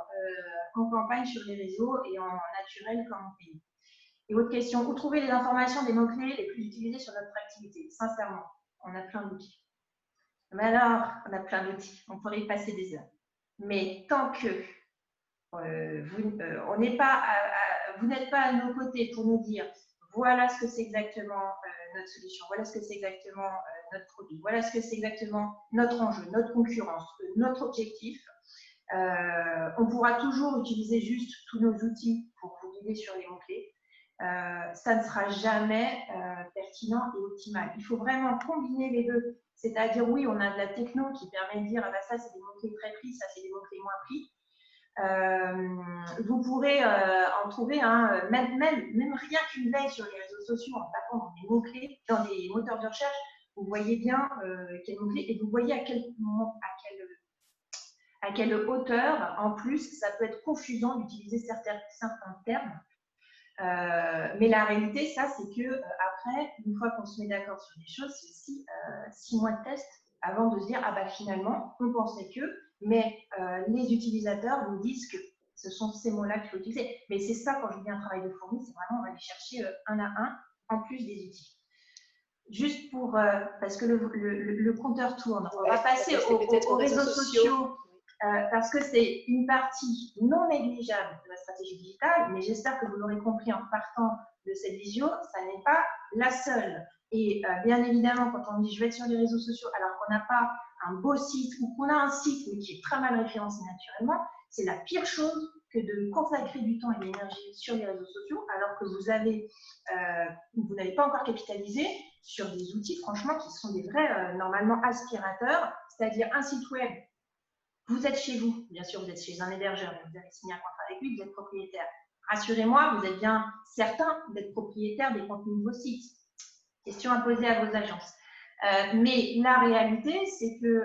en campagne sur les réseaux et en naturel comme en payé. Et autre question, où trouver les informations des mots-clés les plus utilisés sur notre activité? Sincèrement, on a plein d'outils. Mais alors, on a plein d'outils, on pourrait y passer des heures. Mais tant que vous n'êtes pas à nos côtés pour nous dire voilà ce que c'est exactement notre solution, voilà ce que c'est exactement notre produit, voilà ce que c'est exactement notre enjeu, notre concurrence, notre objectif, on pourra toujours utiliser juste tous nos outils pour vous guider sur les mots-clés. Ça ne sera jamais pertinent et optimal. Il faut vraiment combiner les deux. C'est-à-dire, oui, on a de la techno qui permet de dire ah ben ça, c'est des mots-clés très pris, ça, c'est des mots-clés moins pris. Vous pourrez en trouver même rien qu'une veille sur les réseaux sociaux en tapant des mots-clés dans des moteurs de recherche. Vous voyez bien quels mots-clés et vous voyez à quelle hauteur, en plus, ça peut être confusant d'utiliser certains termes. Mais la réalité, ça, c'est que après, une fois qu'on se met d'accord sur des choses, c'est aussi 6 mois de test avant de se dire ah bah finalement, on pensait que, mais les utilisateurs nous disent que ce sont ces mots-là qu'il faut utiliser. Mais c'est ça, quand je dis un travail de fourmi, c'est vraiment on va aller chercher un à un en plus des outils. Juste pour parce que le compteur tourne, on va passer aux réseaux sociaux. Parce que c'est une partie non négligeable de la stratégie digitale, mais j'espère que vous l'aurez compris en partant de cette visio, ça n'est pas la seule. Et bien évidemment, quand on dit je vais être sur les réseaux sociaux alors qu'on n'a pas un beau site ou qu'on a un site mais qui est très mal référencé naturellement, c'est la pire chose que de consacrer du temps et de l'énergie sur les réseaux sociaux alors que vous n'avez pas encore capitalisé sur des outils franchement qui sont des vrais normalement aspirateurs, c'est-à-dire un site web. Vous êtes chez vous, bien sûr, vous êtes chez un hébergeur, vous avez signé un contrat avec lui, vous êtes propriétaire. Rassurez-moi, vous êtes bien certain d'être propriétaire des contenus de vos sites. Question à poser à vos agences. Mais la réalité, c'est que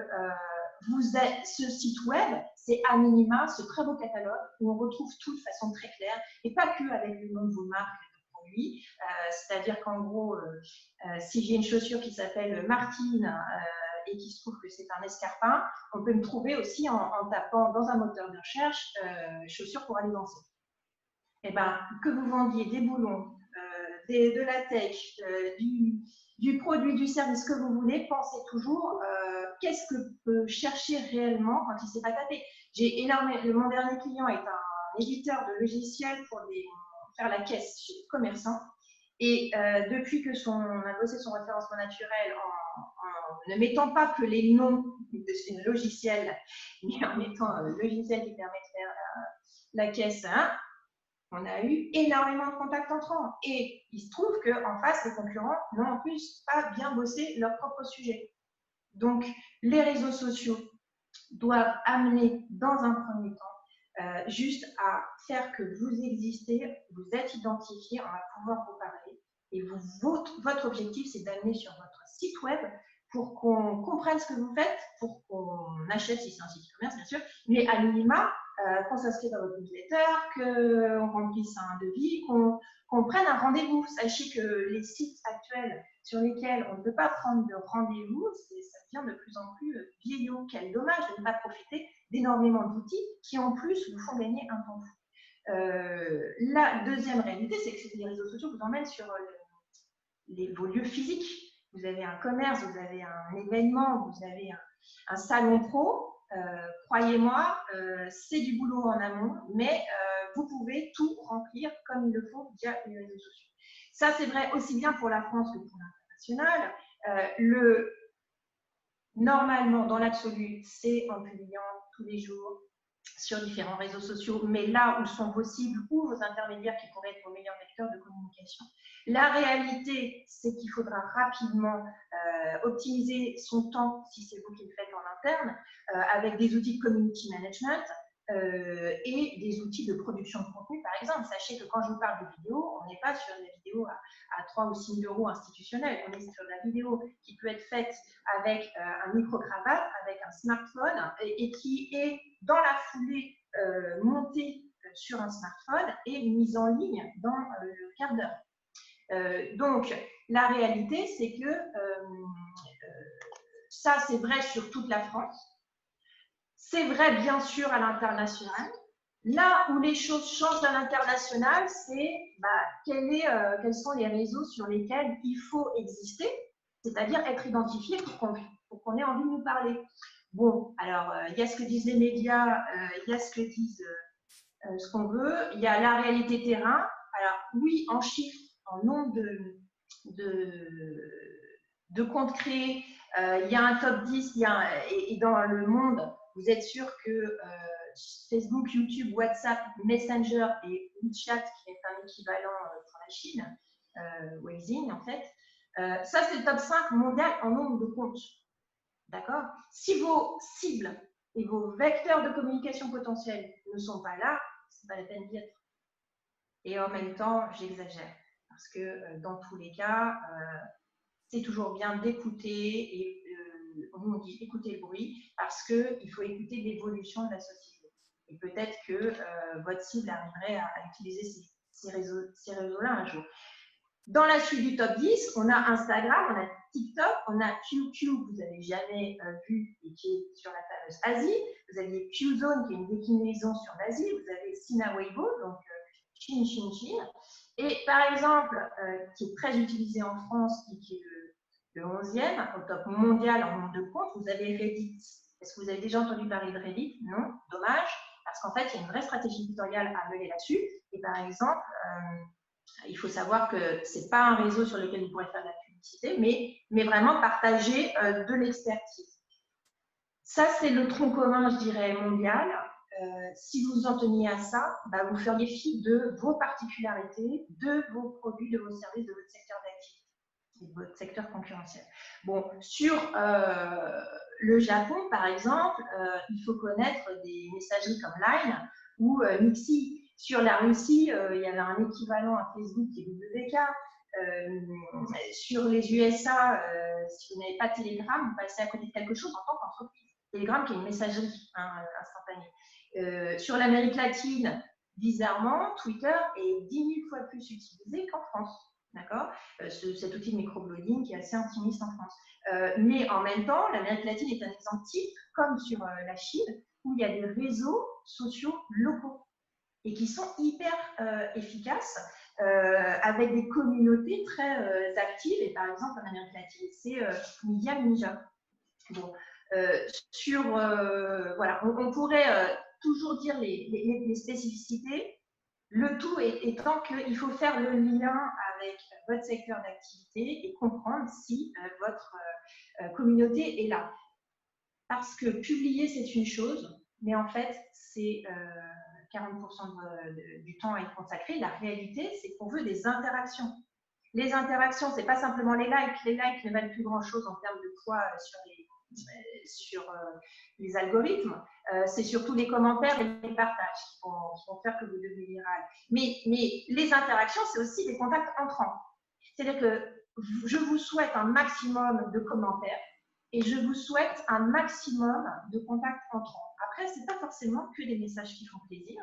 ce site web, c'est à minima ce très beau catalogue où on retrouve tout de façon très claire et pas que avec le nom de vos marques de produits. C'est-à-dire qu'en gros, si j'ai une chaussure qui s'appelle Martine, et qui se trouve que c'est un escarpin, on peut me trouver aussi en tapant dans un moteur de recherche chaussures pour aller danser. Et ben, que vous vendiez des boulons, de la tech, du produit, du service que vous voulez, pensez toujours qu'est-ce que peut chercher réellement quand il ne s'est pas tapé. Mon dernier client est un éditeur de logiciels pour faire la caisse chez les commerçants. Et depuis que on a bossé son référencement naturel en ne mettant pas que les noms de logiciels, mais en mettant le logiciel qui permet de faire la caisse, on a eu énormément de contacts entrants. Et il se trouve qu'en face, les concurrents n'ont en plus pas bien bossé leur propre sujet. Donc, les réseaux sociaux doivent amener dans un premier temps juste à faire que vous existez, vous êtes identifié, on va pouvoir vous parler. Et votre objectif, c'est d'amener sur votre site web pour qu'on comprenne ce que vous faites, pour qu'on achète si c'est un site e-commerce, bien sûr, mais à minima, qu'on s'inscrive dans votre newsletter, qu'on remplisse un devis, qu'on prenne un rendez-vous. Sachez que les sites actuels sur lesquels on ne peut pas prendre de rendez-vous, ça devient de plus en plus vieillot. Quel dommage de ne pas profiter d'énormément d'outils qui, en plus, vous font gagner un temps fou. La deuxième réalité, c'est que les réseaux sociaux vous emmènent sur vos lieux physiques. Vous avez un commerce, vous avez un événement, vous avez un salon pro. Croyez-moi, c'est du boulot en amont, mais vous pouvez tout remplir comme il le faut via les réseaux sociaux. Ça, c'est vrai aussi bien pour la France que pour l'international. Normalement, dans l'absolu, c'est en publiant tous les jours sur différents réseaux sociaux, mais là où sont vos cibles ou vos intermédiaires qui pourraient être vos meilleurs vecteurs de communication. La réalité, c'est qu'il faudra rapidement optimiser son temps, si c'est vous qui le faites en interne, avec des outils de community management et des outils de production de contenu, par exemple. Sachez que quand je vous parle de vidéo, on n'est pas sur des vidéos à 3 ou 6 000 € institutionnels, on est sur la vidéo qui peut être faite avec un micro-cravate, avec un smartphone et qui est dans la foulée montée sur un smartphone est mise en ligne dans le quart d'heure. Donc, la réalité, c'est que ça, c'est vrai sur toute la France. C'est vrai, bien sûr, à l'international. Là où les choses changent à l'international, c'est quels sont les réseaux sur lesquels il faut exister, c'est-à-dire être identifié pour qu'on ait envie de nous parler. Bon, alors, il y a ce que disent les médias, il y a ce que disent ce qu'on veut, il y a la réalité terrain. Alors, oui, en chiffres, en nombre de comptes créés, il y a un top 10, et dans le monde, vous êtes sûr que Facebook, YouTube, WhatsApp, Messenger et WeChat, qui est un équivalent pour la Chine, Weixin en fait, ça c'est le top 5 mondial en nombre de comptes. D'accord? Si vos cibles et vos vecteurs de communication potentiels ne sont pas là, c'est pas la peine d'y être. Et en même temps, j'exagère, parce que dans tous les cas, c'est toujours bien d'écouter, et on dit écouter le bruit, parce qu'il faut écouter l'évolution de la société. Et peut-être que votre cible arriverait à utiliser ces réseaux-là un jour. Dans la suite du top 10, on a Instagram, on a TikTok, on a QQ, que vous n'avez jamais vu et qui est sur la fameuse Asie. Vous avez Qzone, qui est une déclinaison sur l'Asie. Vous avez Sina Weibo, donc Chine. Et par exemple, qui est très utilisé en France et qui est le 11e au top mondial en nombre de comptes, vous avez Reddit. Est-ce que vous avez déjà entendu parler de Reddit? Non, dommage, parce qu'en fait, il y a une vraie stratégie éditoriale à mener là-dessus. Et par exemple, il faut savoir que ce n'est pas un réseau sur lequel vous pourrez faire de la publicité, mais vraiment partager de l'expertise. Ça, c'est le tronc commun, je dirais, mondial. Si vous en teniez à ça, vous feriez fi de vos particularités, de vos produits, de vos services, de votre secteur d'activité et de votre secteur concurrentiel. Bon, sur le Japon, par exemple, il faut connaître des messageries comme Line ou Mixi. Sur la Russie, il y avait un équivalent à Facebook qui est WK. Sur les USA, si vous n'avez pas Telegram, vous passez à côté de quelque chose en tant qu'entreprise. Telegram qui est une messagerie instantanée. Sur l'Amérique latine, bizarrement, Twitter est 10 000 fois plus utilisé qu'en France. D'accord? Cet outil de microblogging qui est assez intimiste en France. Mais en même temps, l'Amérique latine est un exemple type, comme sur la Chine, où il y a des réseaux sociaux locaux et qui sont hyper efficaces, avec des communautés très actives. Et par exemple, en Amérique latine, c'est Ninja. Bon, voilà, on pourrait toujours dire les spécificités, le tout étant qu'il faut faire le lien avec votre secteur d'activité et comprendre si votre communauté est là. Parce que publier, c'est une chose, mais en fait, c'est 40% du temps à y consacrer. La réalité, c'est qu'on veut des interactions. Les interactions, ce n'est pas simplement les likes. Les likes ne valent plus grand-chose en termes de poids sur les algorithmes. C'est surtout les commentaires et les partages qui vont faire que vous devenez viral. Mais les interactions, c'est aussi des contacts entrants. C'est-à-dire que je vous souhaite un maximum de commentaires et je vous souhaite un maximum de contacts entrants. Après, ce n'est pas forcément que des messages qui font plaisir,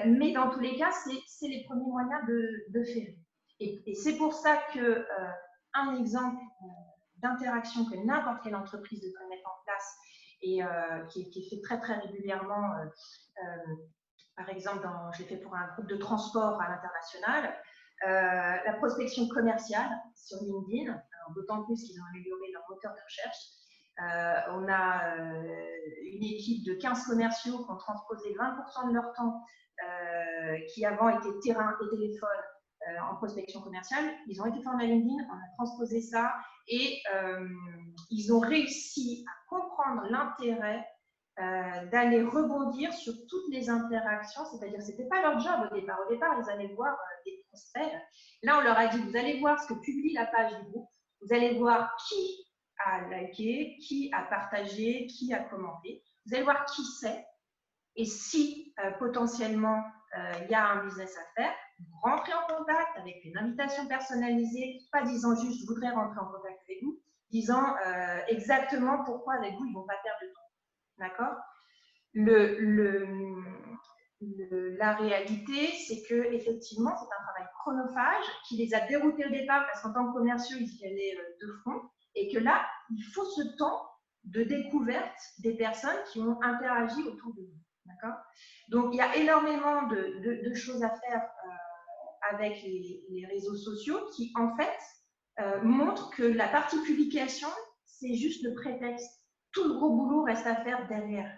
mais dans tous les cas, c'est les premiers moyens de faire. Et c'est pour ça qu'un exemple d'interaction que n'importe quelle entreprise devrait mettre en place et qui est fait très très régulièrement, par exemple, je l'ai fait pour un groupe de transport à l'international, la prospection commerciale sur LinkedIn, d'autant plus qu'ils ont amélioré leur moteur de recherche. On a une équipe de 15 commerciaux qui ont transposé 20% de leur temps, qui avant étaient terrain et téléphone, en prospection commerciale. Ils ont été formés à LinkedIn, on a transposé ça et ils ont réussi à comprendre l'intérêt d'aller rebondir sur toutes les interactions, c'est-à-dire que ce n'était pas leur job au départ. Au départ, ils allaient voir des prospects. Là, on leur a dit, vous allez voir ce que publie la page du groupe, vous allez voir qui a liké, qui a partagé, qui a commenté, vous allez voir qui c'est, et si potentiellement il y a un business à faire, vous rentrez en contact avec une invitation personnalisée, pas disant juste je voudrais rentrer en contact avec vous, disant exactement pourquoi avec vous ils ne vont pas perdre de temps. D'accord? la réalité, c'est que effectivement, c'est un travail chronophage qui les a déroutés au départ parce qu'en tant que commerciaux, ils y allaient de front, et que là, il faut ce temps de découverte des personnes qui ont interagi autour de nous. D'accord ? Donc, il y a énormément de choses à faire avec les réseaux sociaux qui, en fait, montrent que la partie publication, c'est juste le prétexte. Tout le gros boulot reste à faire derrière.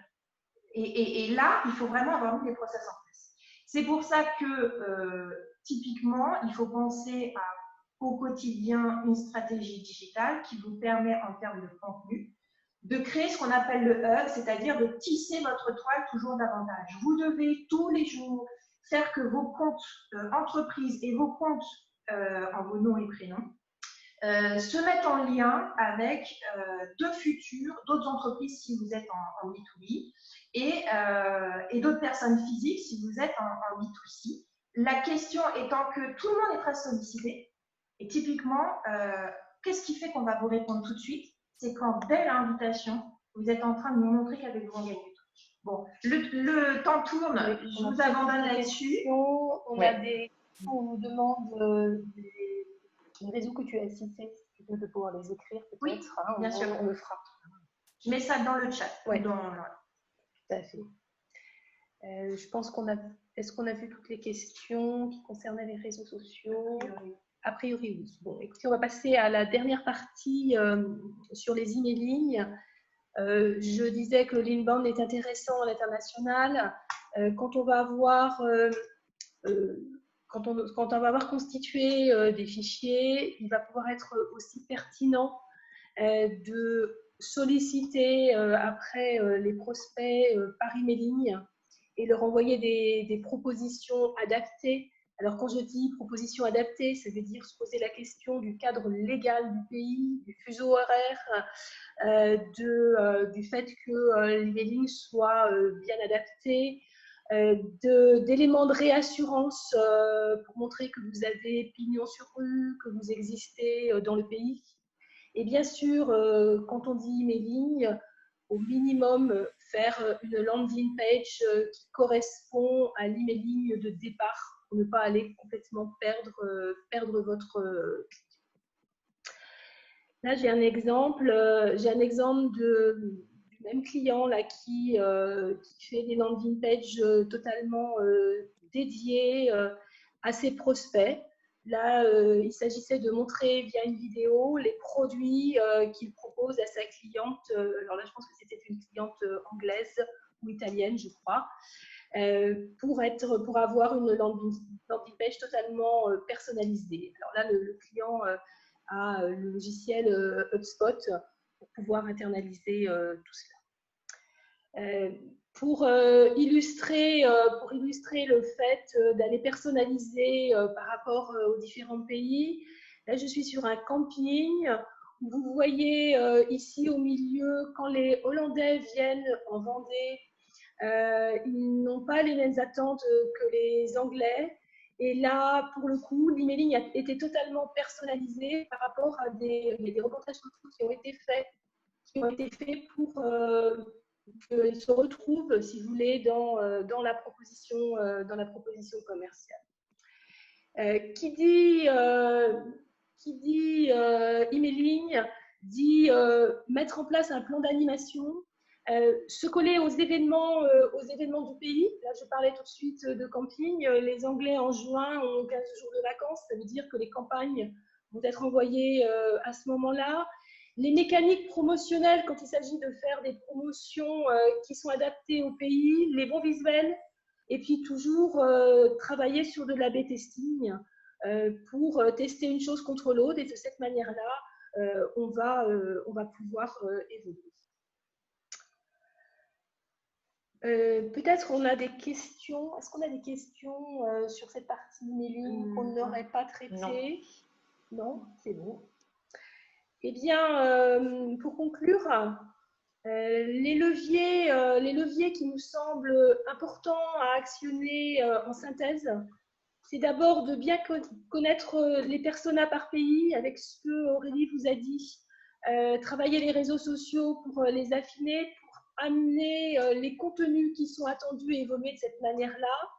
Et là, il faut vraiment avoir mis des process en place. C'est pour ça que, typiquement, il faut penser au quotidien une stratégie digitale qui vous permet, en termes de contenu, de créer ce qu'on appelle le hub, c'est-à-dire de tisser votre toile toujours davantage. Vous devez tous les jours faire que vos comptes entreprises et vos comptes en vos noms et prénoms se mettent en lien avec d'autres entreprises si vous êtes en B2B et d'autres personnes physiques si vous êtes en B2C. La question étant que tout le monde est très sollicité et typiquement, qu'est-ce qui fait qu'on va vous répondre tout de suite? C'est quand, dès l'invitation, vous êtes en train de nous montrer qu'avec vous, on gagne du temps. Bon, le temps tourne, je vous abandonne là-dessus. On nous demande les réseaux que tu as cités, si tu peux pouvoir les écrire peut-être. Oui, bien sûr. On le fera. Je mets ça dans le chat. Oui, tout à fait. Je pense est-ce qu'on a vu toutes les questions qui concernaient les réseaux sociaux? A priori, oui. Bon, écoutez, on va passer à la dernière partie sur les emailing. Je disais que l'inbound est intéressant à l'international. Quand on va avoir constitué des fichiers, il va pouvoir être aussi pertinent de solliciter après les prospects par emailing et leur envoyer des propositions adaptées. Alors, quand je dis propositions adaptées, ça veut dire se poser la question du cadre légal du pays, du fuseau horaire, du fait que l'emailing soit bien adapté, d'éléments de réassurance pour montrer que vous avez pignon sur rue, que vous existez dans le pays. Et bien sûr, quand on dit emailing, au minimum, faire une landing page qui correspond à l'emailing de départ pour ne pas aller complètement perdre votre client. Là, j'ai un exemple du même client là, qui fait des landing pages totalement dédiées à ses prospects. Là, il s'agissait de montrer via une vidéo les produits qu'il propose à sa cliente. Alors là, je pense que c'était une cliente anglaise ou italienne, je crois, pour avoir une landing page totalement personnalisée. Alors là, le client a le logiciel HubSpot pour pouvoir internaliser tout cela. Pour illustrer le fait d'aller personnaliser par rapport aux différents pays, là je suis sur un camping. Vous voyez ici au milieu, quand les Hollandais viennent en Vendée, ils n'ont pas les mêmes attentes que les Anglais. Et là, pour le coup, l'emailing a été totalement personnalisé par rapport à des reportages photos qui ont été faits pour qu'ils se retrouvent, si vous voulez, dans la proposition commerciale. Qui dit emailing dit mettre en place un plan d'animation, se coller aux événements du pays. Là, je parlais tout de suite de camping. Les Anglais en juin ont 15 jours de vacances. Ça veut dire que les campagnes vont être envoyées à ce moment-là. Les mécaniques promotionnelles, quand il s'agit de faire des promotions qui sont adaptées au pays, les bons visuels, et puis toujours travailler sur de l'A/B testing pour tester une chose contre l'autre. Et de cette manière-là, on va pouvoir évoluer. Peut-être on a des questions. Est-ce qu'on a des questions sur cette partie emailing qu'on n'aurait pas traitée? Non, c'est bon. Eh bien, pour conclure, les leviers qui nous semblent importants à actionner en synthèse, c'est d'abord de bien connaître les personas par pays, avec ce que Aurélie vous a dit, travailler les réseaux sociaux pour les affiner, pour amener les contenus qui sont attendus et évoluer de cette manière-là.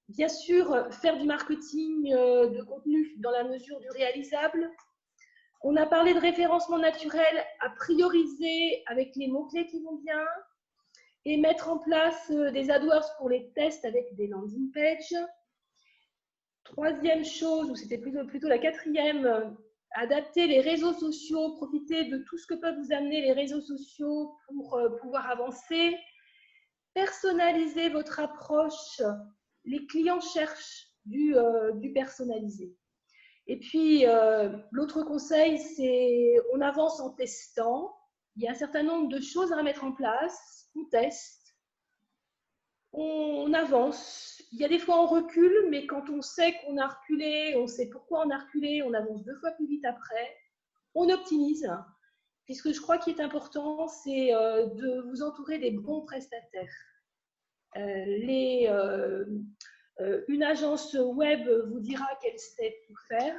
Bien sûr, faire du marketing de contenu dans la mesure du réalisable. On a parlé de référencement naturel à prioriser avec les mots-clés qui vont bien et mettre en place des AdWords pour les tests avec des landing pages. Troisième chose, ou c'était plutôt la quatrième, adapter les réseaux sociaux, profiter de tout ce que peuvent vous amener les réseaux sociaux pour pouvoir avancer. Personnaliser votre approche. Les clients cherchent du personnalisé. Et puis, l'autre conseil, c'est on avance en testant. Il y a un certain nombre de choses à mettre en place. On teste, on avance. Il y a des fois on recule, mais quand on sait qu'on a reculé, on sait pourquoi on a reculé, on avance 2 fois plus vite après. On optimise, puisque je crois qu'il est important, c'est de vous entourer des bons prestataires. Une agence web vous dira quel step pour faire,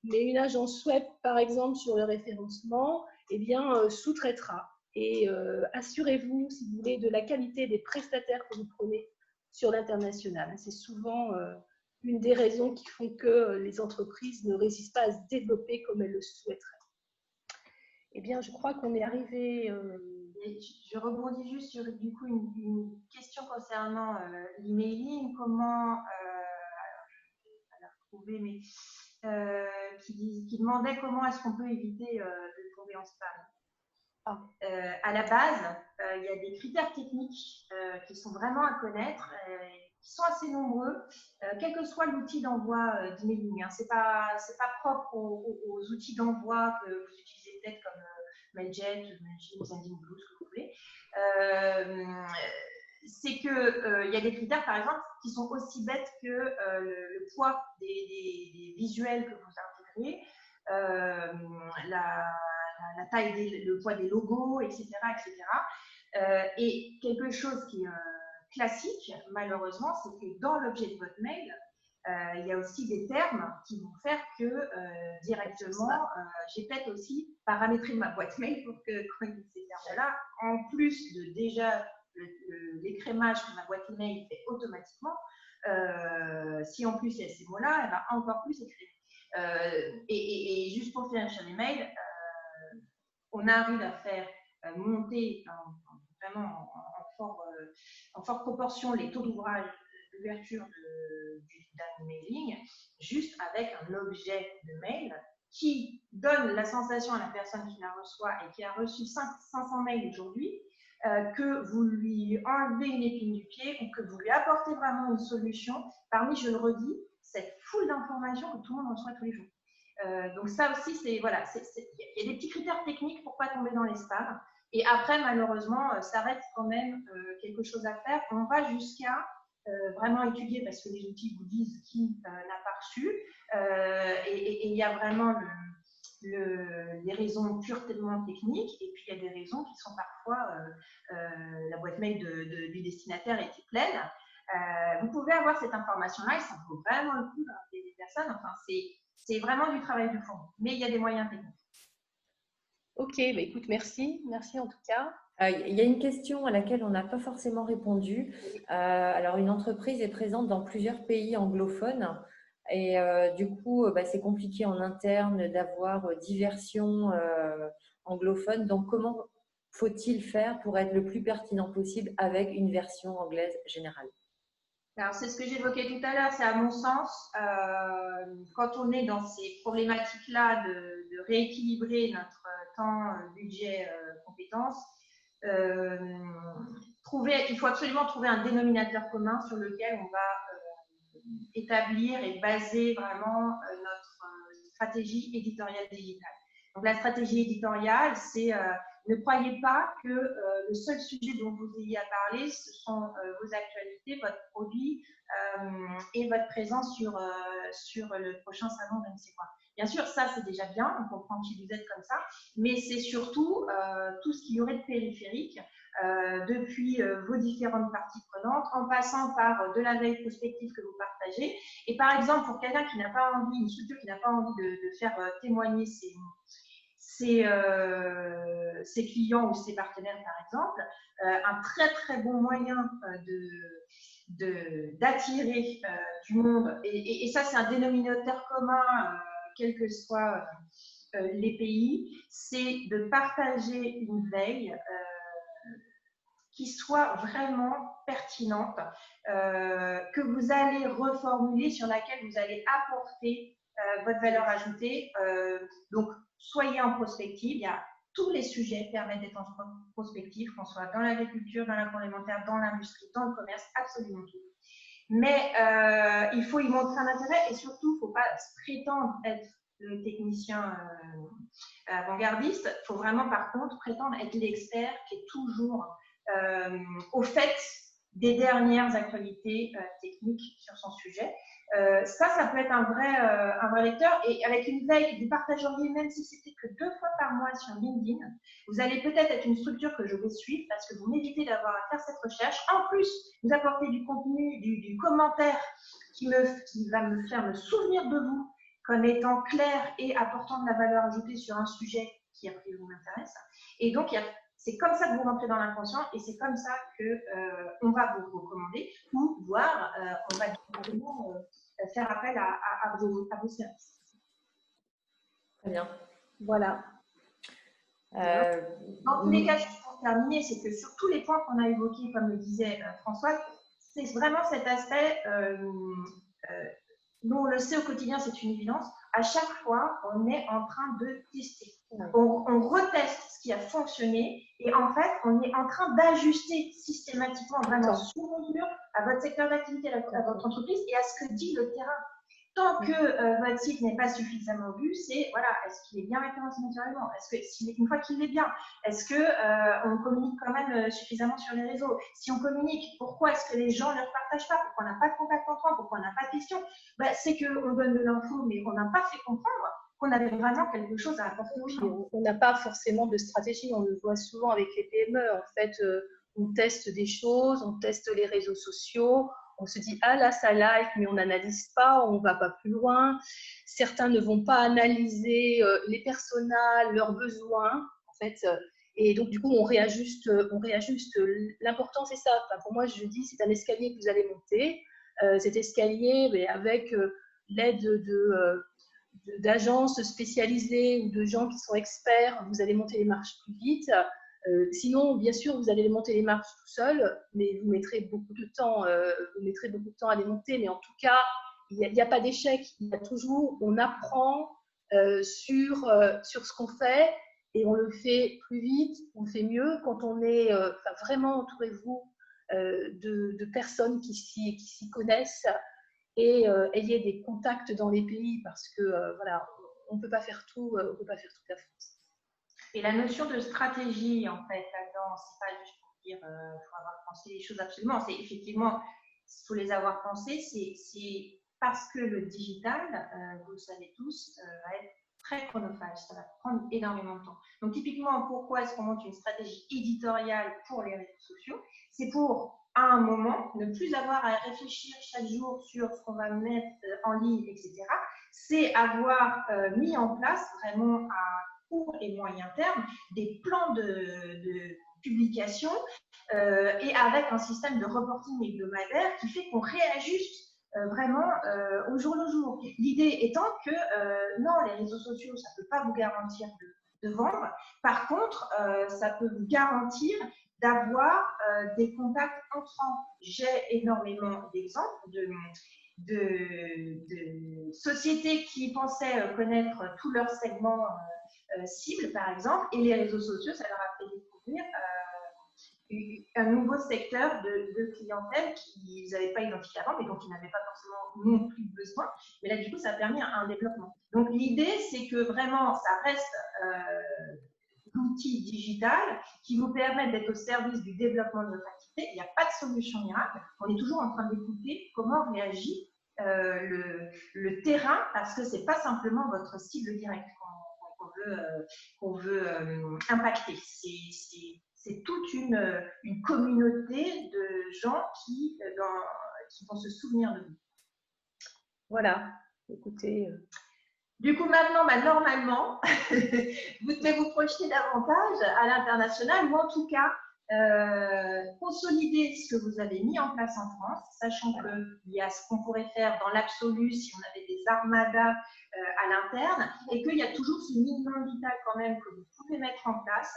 mais une agence web, par exemple, sur le référencement, eh bien, sous-traitera. Et assurez-vous, si vous voulez, de la qualité des prestataires que vous prenez sur l'international. C'est souvent une des raisons qui font que les entreprises ne réussissent pas à se développer comme elles le souhaiteraient. Eh bien, je crois qu'on est arrivé… Je rebondis juste sur du coup une question concernant l'emailing, comment la retrouver, mais qui demandait comment est-ce qu'on peut éviter de tomber en spam. À la base, il y a des critères techniques qui sont vraiment à connaître, qui sont assez nombreux, quel que soit l'outil d'envoi d'emailing. Ce n'est pas propre aux outils d'envoi que vous utilisez peut-être comme Mailjet, Mailchimp, Sendinblue, ce que vous voulez. C'est qu'il y a des critères, par exemple, qui sont aussi bêtes que le poids des visuels que vous intégrez, la taille, le poids des logos, etc. Et quelque chose qui est classique, malheureusement, c'est que dans l'objet de votre mail, il y a aussi des termes qui vont faire que directement, j'ai peut-être aussi paramétré ma boîte mail pour que quand il y a ces termes-là, en plus de déjà l'écrémage que ma boîte mail fait automatiquement, si en plus il y a ces mots-là, elle va encore plus écrire. Et juste pour finir sur les mails, on arrive à faire monter vraiment en forte proportion les taux d'ouvrage d'ouverture d'un mailing, juste avec un objet de mail qui donne la sensation à la personne qui la reçoit et qui a reçu 500 mails aujourd'hui, que vous lui enlevez une épine du pied ou que vous lui apportez vraiment une solution parmi, je le redis, cette foule d'informations que tout le monde reçoit tous les jours. Donc ça aussi, il y a des petits critères techniques pour ne pas tomber dans les spams. Et après, malheureusement, ça reste quand même quelque chose à faire. On va jusqu'à vraiment étudier, parce que les outils vous disent qui n'a pas reçu. Et il y a vraiment les raisons purement techniques, et puis il y a des raisons qui sont parfois la boîte mail du destinataire était pleine. Vous pouvez avoir cette information-là et ça vaut vraiment le coup des personnes. Enfin, c'est vraiment du travail de fond, mais il y a des moyens techniques. Ok, bah écoute, merci en tout cas. Il y a une question à laquelle on n'a pas forcément répondu. Alors, une entreprise est présente dans plusieurs pays anglophones et du coup, c'est compliqué en interne d'avoir diversion anglophone. Donc, comment faut-il faire pour être le plus pertinent possible avec une version anglaise générale? Alors, c'est ce que j'évoquais tout à l'heure, c'est à mon sens, quand on est dans ces problématiques-là de rééquilibrer notre temps, budget, compétences, il faut absolument trouver un dénominateur commun sur lequel on va établir et baser vraiment notre stratégie éditoriale digitale. Donc, la stratégie éditoriale, c'est ne croyez pas que le seul sujet dont vous ayez à parler, ce sont vos actualités, votre produit et votre présence sur le prochain salon, je ne sais quoi. Bien sûr, ça, c'est déjà bien, on comprend qui vous êtes comme ça, mais c'est surtout tout ce qu'il y aurait de périphérique, depuis vos différentes parties prenantes, en passant par de la veille prospective que vous partagez. Et par exemple, pour quelqu'un qui n'a pas envie, une structure qui n'a pas envie de faire témoigner ses clients ou ses partenaires, par exemple, un très très bon moyen d'attirer du monde. Et ça, c'est un dénominateur commun, quels que soient les pays, c'est de partager une veille qui soit vraiment pertinente, que vous allez reformuler, sur laquelle vous allez apporter votre valeur ajoutée. Donc, soyez en prospective. Il y a tous les sujets permettent d'être en prospective, qu'on soit dans l'agriculture, dans l'agroalimentaire, dans l'industrie, dans le commerce, absolument tout. Mais il faut y montrer un intérêt et surtout, il ne faut pas prétendre être le technicien avant-gardiste. Il faut vraiment, par contre, prétendre être l'expert qui est toujours au fait des dernières actualités techniques sur son sujet. Ça peut être un vrai lecteur. Et avec une veille, vous partageriez, même si c'était que 2 fois par mois sur LinkedIn, vous allez peut-être être une structure que je vais suivre parce que vous m'évitez d'avoir à faire cette recherche. En plus, vous apportez du contenu, du commentaire qui va me faire me souvenir de vous comme étant clair et apportant de la valeur ajoutée sur un sujet qui a priori vous m'intéresse. Et donc, c'est comme ça que vous rentrez dans l'inconscient et c'est comme ça qu'on va vous recommander ou voire on va directement faire appel à vos services. Très bien. Voilà. Dans tous les cas, juste pour terminer, c'est que sur tous les points qu'on a évoqués, comme le disait Françoise, c'est vraiment cet aspect, nous on le sait au quotidien, c'est une évidence, à chaque fois, on est en train de tester. On reteste ce qui a fonctionné et en fait, on est en train d'ajuster systématiquement, vraiment sur mesure, à votre secteur d'activité, à votre entreprise et à ce que dit le terrain. Tant que votre site n'est pas suffisamment vu, c'est voilà, est-ce qu'il est bien référencé naturellement? Est-ce que une fois qu'il est bien, est-ce que on communique quand même suffisamment sur les réseaux? Si on communique, pourquoi est-ce que les gens ne le partagent pas? Pourquoi on n'a pas de contact entrant? Pourquoi on n'a pas de questions? C'est qu'on donne de l'info, mais on n'a pas fait comprendre qu'on avait vraiment quelque chose à apporter aux gens. On n'a pas forcément de stratégie, on le voit souvent avec les PME. En fait, on teste des choses, on teste les réseaux sociaux. On se dit, ah là, ça like, mais on n'analyse pas, on ne va pas plus loin. Certains ne vont pas analyser les personas, leurs besoins, en fait. Et donc, du coup, on réajuste. L'important, c'est ça. Enfin, pour moi, je dis, c'est un escalier que vous allez monter. Cet escalier, mais avec l'aide d'agences spécialisées ou de gens qui sont experts, vous allez monter les marches plus vite. Sinon, bien sûr, vous allez monter les marches tout seul, mais vous mettrez beaucoup de temps, à les monter. Mais en tout cas, il n'y a pas d'échec. Il y a toujours, on apprend sur ce qu'on fait et on le fait plus vite, on le fait mieux quand on est vraiment entourez-vous de personnes qui s'y connaissent et ayez des contacts dans les pays parce que voilà, on ne peut pas faire tout, on peut pas faire toute la France. Et la notion de stratégie, en fait, là-dedans, c'est pas juste pour dire qu'il faut avoir pensé les choses absolument. C'est effectivement, il faut les avoir pensées. C'est parce que le digital, vous le savez tous, va être très chronophage. Ça va prendre énormément de temps. Donc, typiquement, pourquoi est-ce qu'on monte une stratégie éditoriale pour les réseaux sociaux? C'est pour, à un moment, ne plus avoir à réfléchir chaque jour sur ce qu'on va mettre en ligne, etc. C'est avoir mis en place vraiment à court et moyen terme, des plans de publication et avec un système de reporting hebdomadaire qui fait qu'on réajuste vraiment au jour le jour. L'idée étant que non, les réseaux sociaux, ça ne peut pas vous garantir de vendre. Par contre, ça peut vous garantir d'avoir des contacts entrants. J'ai énormément d'exemples de sociétés qui pensaient connaître tous leurs segments cibles, par exemple, et les réseaux sociaux, ça leur a fait découvrir un nouveau secteur de clientèle qu'ils n'avaient pas identifié avant, mais dont ils n'avaient pas forcément non plus besoin. Mais là, du coup, ça a permis un développement. Donc, l'idée, c'est que vraiment, ça reste l'outil digital qui vous permet d'être au service du développement de votre activité. Il n'y a pas de solution miracle. On est toujours en train d'écouter comment réagit le terrain, parce que ce n'est pas simplement votre cible directe qu'on veut impacter. C'est toute une communauté de gens qui vont se souvenir de vous. Voilà, écoutez. Du coup, maintenant, normalement, vous devez vous projeter davantage à l'international ou en tout cas consolider ce que vous avez mis en place en France, sachant qu'il y a ce qu'on pourrait faire dans l'absolu si on avait des armadas à l'interne et qu'il y a toujours ce minimum vital quand même que vous pouvez mettre en place.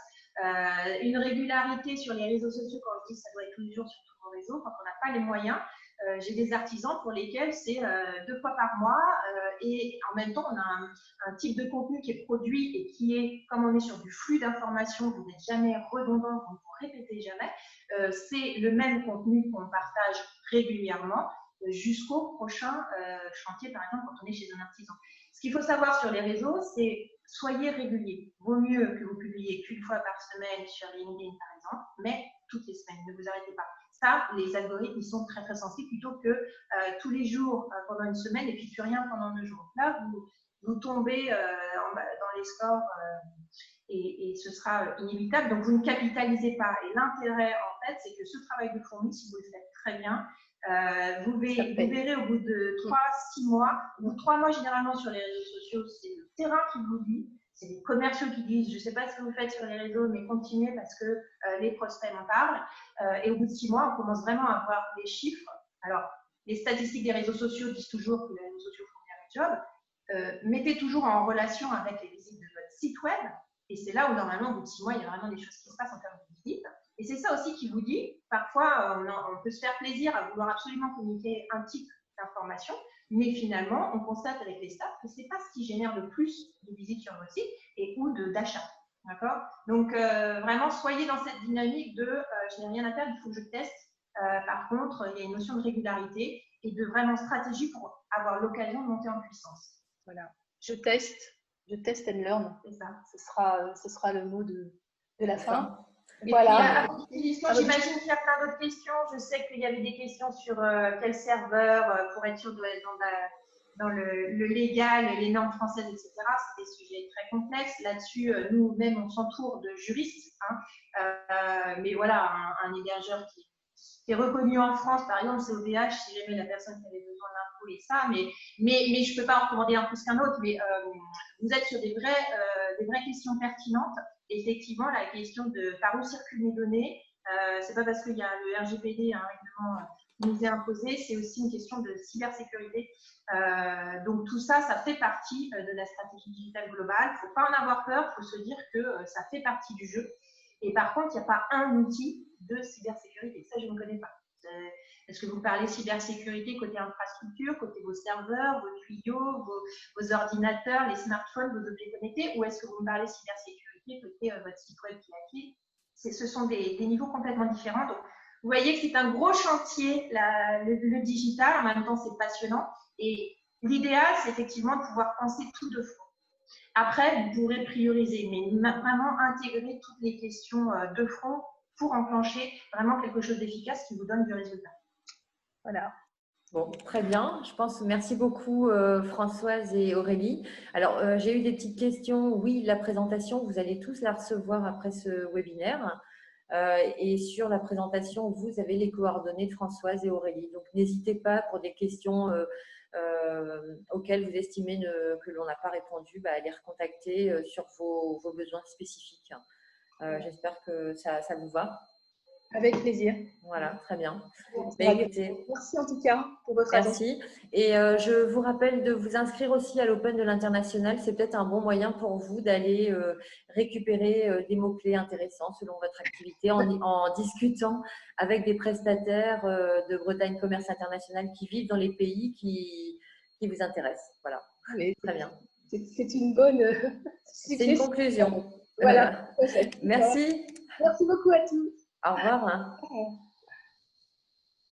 Une régularité sur les réseaux sociaux, quand je dis ça doit être tous les jours sur tous vos réseaux, quand on n'a pas les moyens. J'ai des artisans pour lesquels c'est 2 fois par mois et en même temps on a un type de contenu qui est produit et qui est, comme on est sur du flux d'informations, vous n'êtes jamais redondant, vous ne répétez jamais, c'est le même contenu qu'on partage régulièrement jusqu'au prochain chantier, par exemple, quand on est chez un artisan. Ce qu'il faut savoir sur les réseaux, c'est soyez réguliers. Vaut mieux que vous publiez qu'une fois par semaine sur LinkedIn, par exemple, mais toutes les semaines, ne vous arrêtez pas. Ça, les algorithmes, ils sont très, très sensibles plutôt que tous les jours pendant une semaine et puis plus rien pendant 2 jours. Là, vous tombez dans les scores et ce sera inévitable. Donc, vous ne capitalisez pas. Et l'intérêt, en fait, c'est que ce travail de fourmi, si vous le faites très bien, vous verrez au bout de 3-6 mois, ou 3 mois généralement sur les réseaux sociaux, c'est le terrain qui vous dit. C'est les commerciaux qui disent, je ne sais pas ce que vous faites sur les réseaux, mais continuez parce que les prospects m'en parlent. Et au bout de 6 mois, on commence vraiment à voir des chiffres. Alors, les statistiques des réseaux sociaux disent toujours que les réseaux sociaux font bien le job. Mettez toujours en relation avec les visites de votre site web. Et c'est là où, normalement, au bout de 6 mois, il y a vraiment des choses qui se passent en termes de visites. Et c'est ça aussi qui vous dit, parfois, on peut se faire plaisir à vouloir absolument communiquer un type d'information. Mais finalement, on constate avec les stats que ce n'est pas ce qui génère le plus de visites sur votre site et ou d'achat. D'accord? Donc, vraiment, soyez dans cette dynamique de je n'ai rien à faire, il faut que je teste. Par contre, il y a une notion de régularité et de vraiment stratégie pour avoir l'occasion de monter en puissance. Voilà. Je test and learn. C'est ça. Ce sera le mot de la fin. Et voilà. Puis, j'imagine qu'il y a plein d'autres questions. Je sais qu'il y avait des questions sur quel serveur pour être sûr d'être dans le légal, les normes françaises, etc. C'est des sujets très complexes. Là-dessus, nous-mêmes, on s'entoure de juristes. Mais voilà, un hébergeur qui est reconnu en France, par exemple, c'est OVH, si jamais la personne qui avait besoin d'infos et ça. Mais je ne peux pas en recommander un plus qu'un autre. Mais vous êtes sur des vraies questions pertinentes. Effectivement, la question de par où circulent mes données, c'est pas parce qu'il y a le RGPD, un règlement qui nous est imposé, c'est aussi une question de cybersécurité. Donc tout ça, ça fait partie de la stratégie digitale globale. Il ne faut pas en avoir peur, il faut se dire que ça fait partie du jeu. Et par contre, il n'y a pas un outil de cybersécurité. Ça, je ne connais pas. Est-ce que vous parlez cybersécurité côté infrastructure, côté vos serveurs, vos tuyaux, vos ordinateurs, les smartphones, vos objets connectés, ou est-ce que vous me parlez cybersécurité côté votre site web qui est actif? Ce sont des niveaux complètement différents. Donc, vous voyez que c'est un gros chantier, le digital. En même temps, c'est passionnant. Et l'idéal, c'est effectivement de pouvoir penser tout de front. Après, vous pourrez prioriser, mais vraiment intégrer toutes les questions de front pour enclencher vraiment quelque chose d'efficace qui vous donne du résultat. Voilà. Bon, très bien. Je pense, merci beaucoup Françoise et Aurélie. Alors, j'ai eu des petites questions. Oui, la présentation, vous allez tous la recevoir après ce webinaire. Et sur la présentation, vous avez les coordonnées de Françoise et Aurélie. Donc, n'hésitez pas pour des questions auxquelles vous estimez que l'on n'a pas répondu, à les recontacter sur vos besoins spécifiques. J'espère que ça vous va. Avec plaisir. Voilà, très bien. Écoutez, merci en tout cas pour votre attention. Merci. Et je vous rappelle de vous inscrire aussi à l'Open de l'International. C'est peut-être un bon moyen pour vous d'aller récupérer des mots-clés intéressants selon votre activité en discutant avec des prestataires de Bretagne Commerce International qui vivent dans les pays qui vous intéressent. Voilà, très bien. C'est une bonne… C'est une conclusion. Voilà. Merci. Merci beaucoup à tous. Au revoir.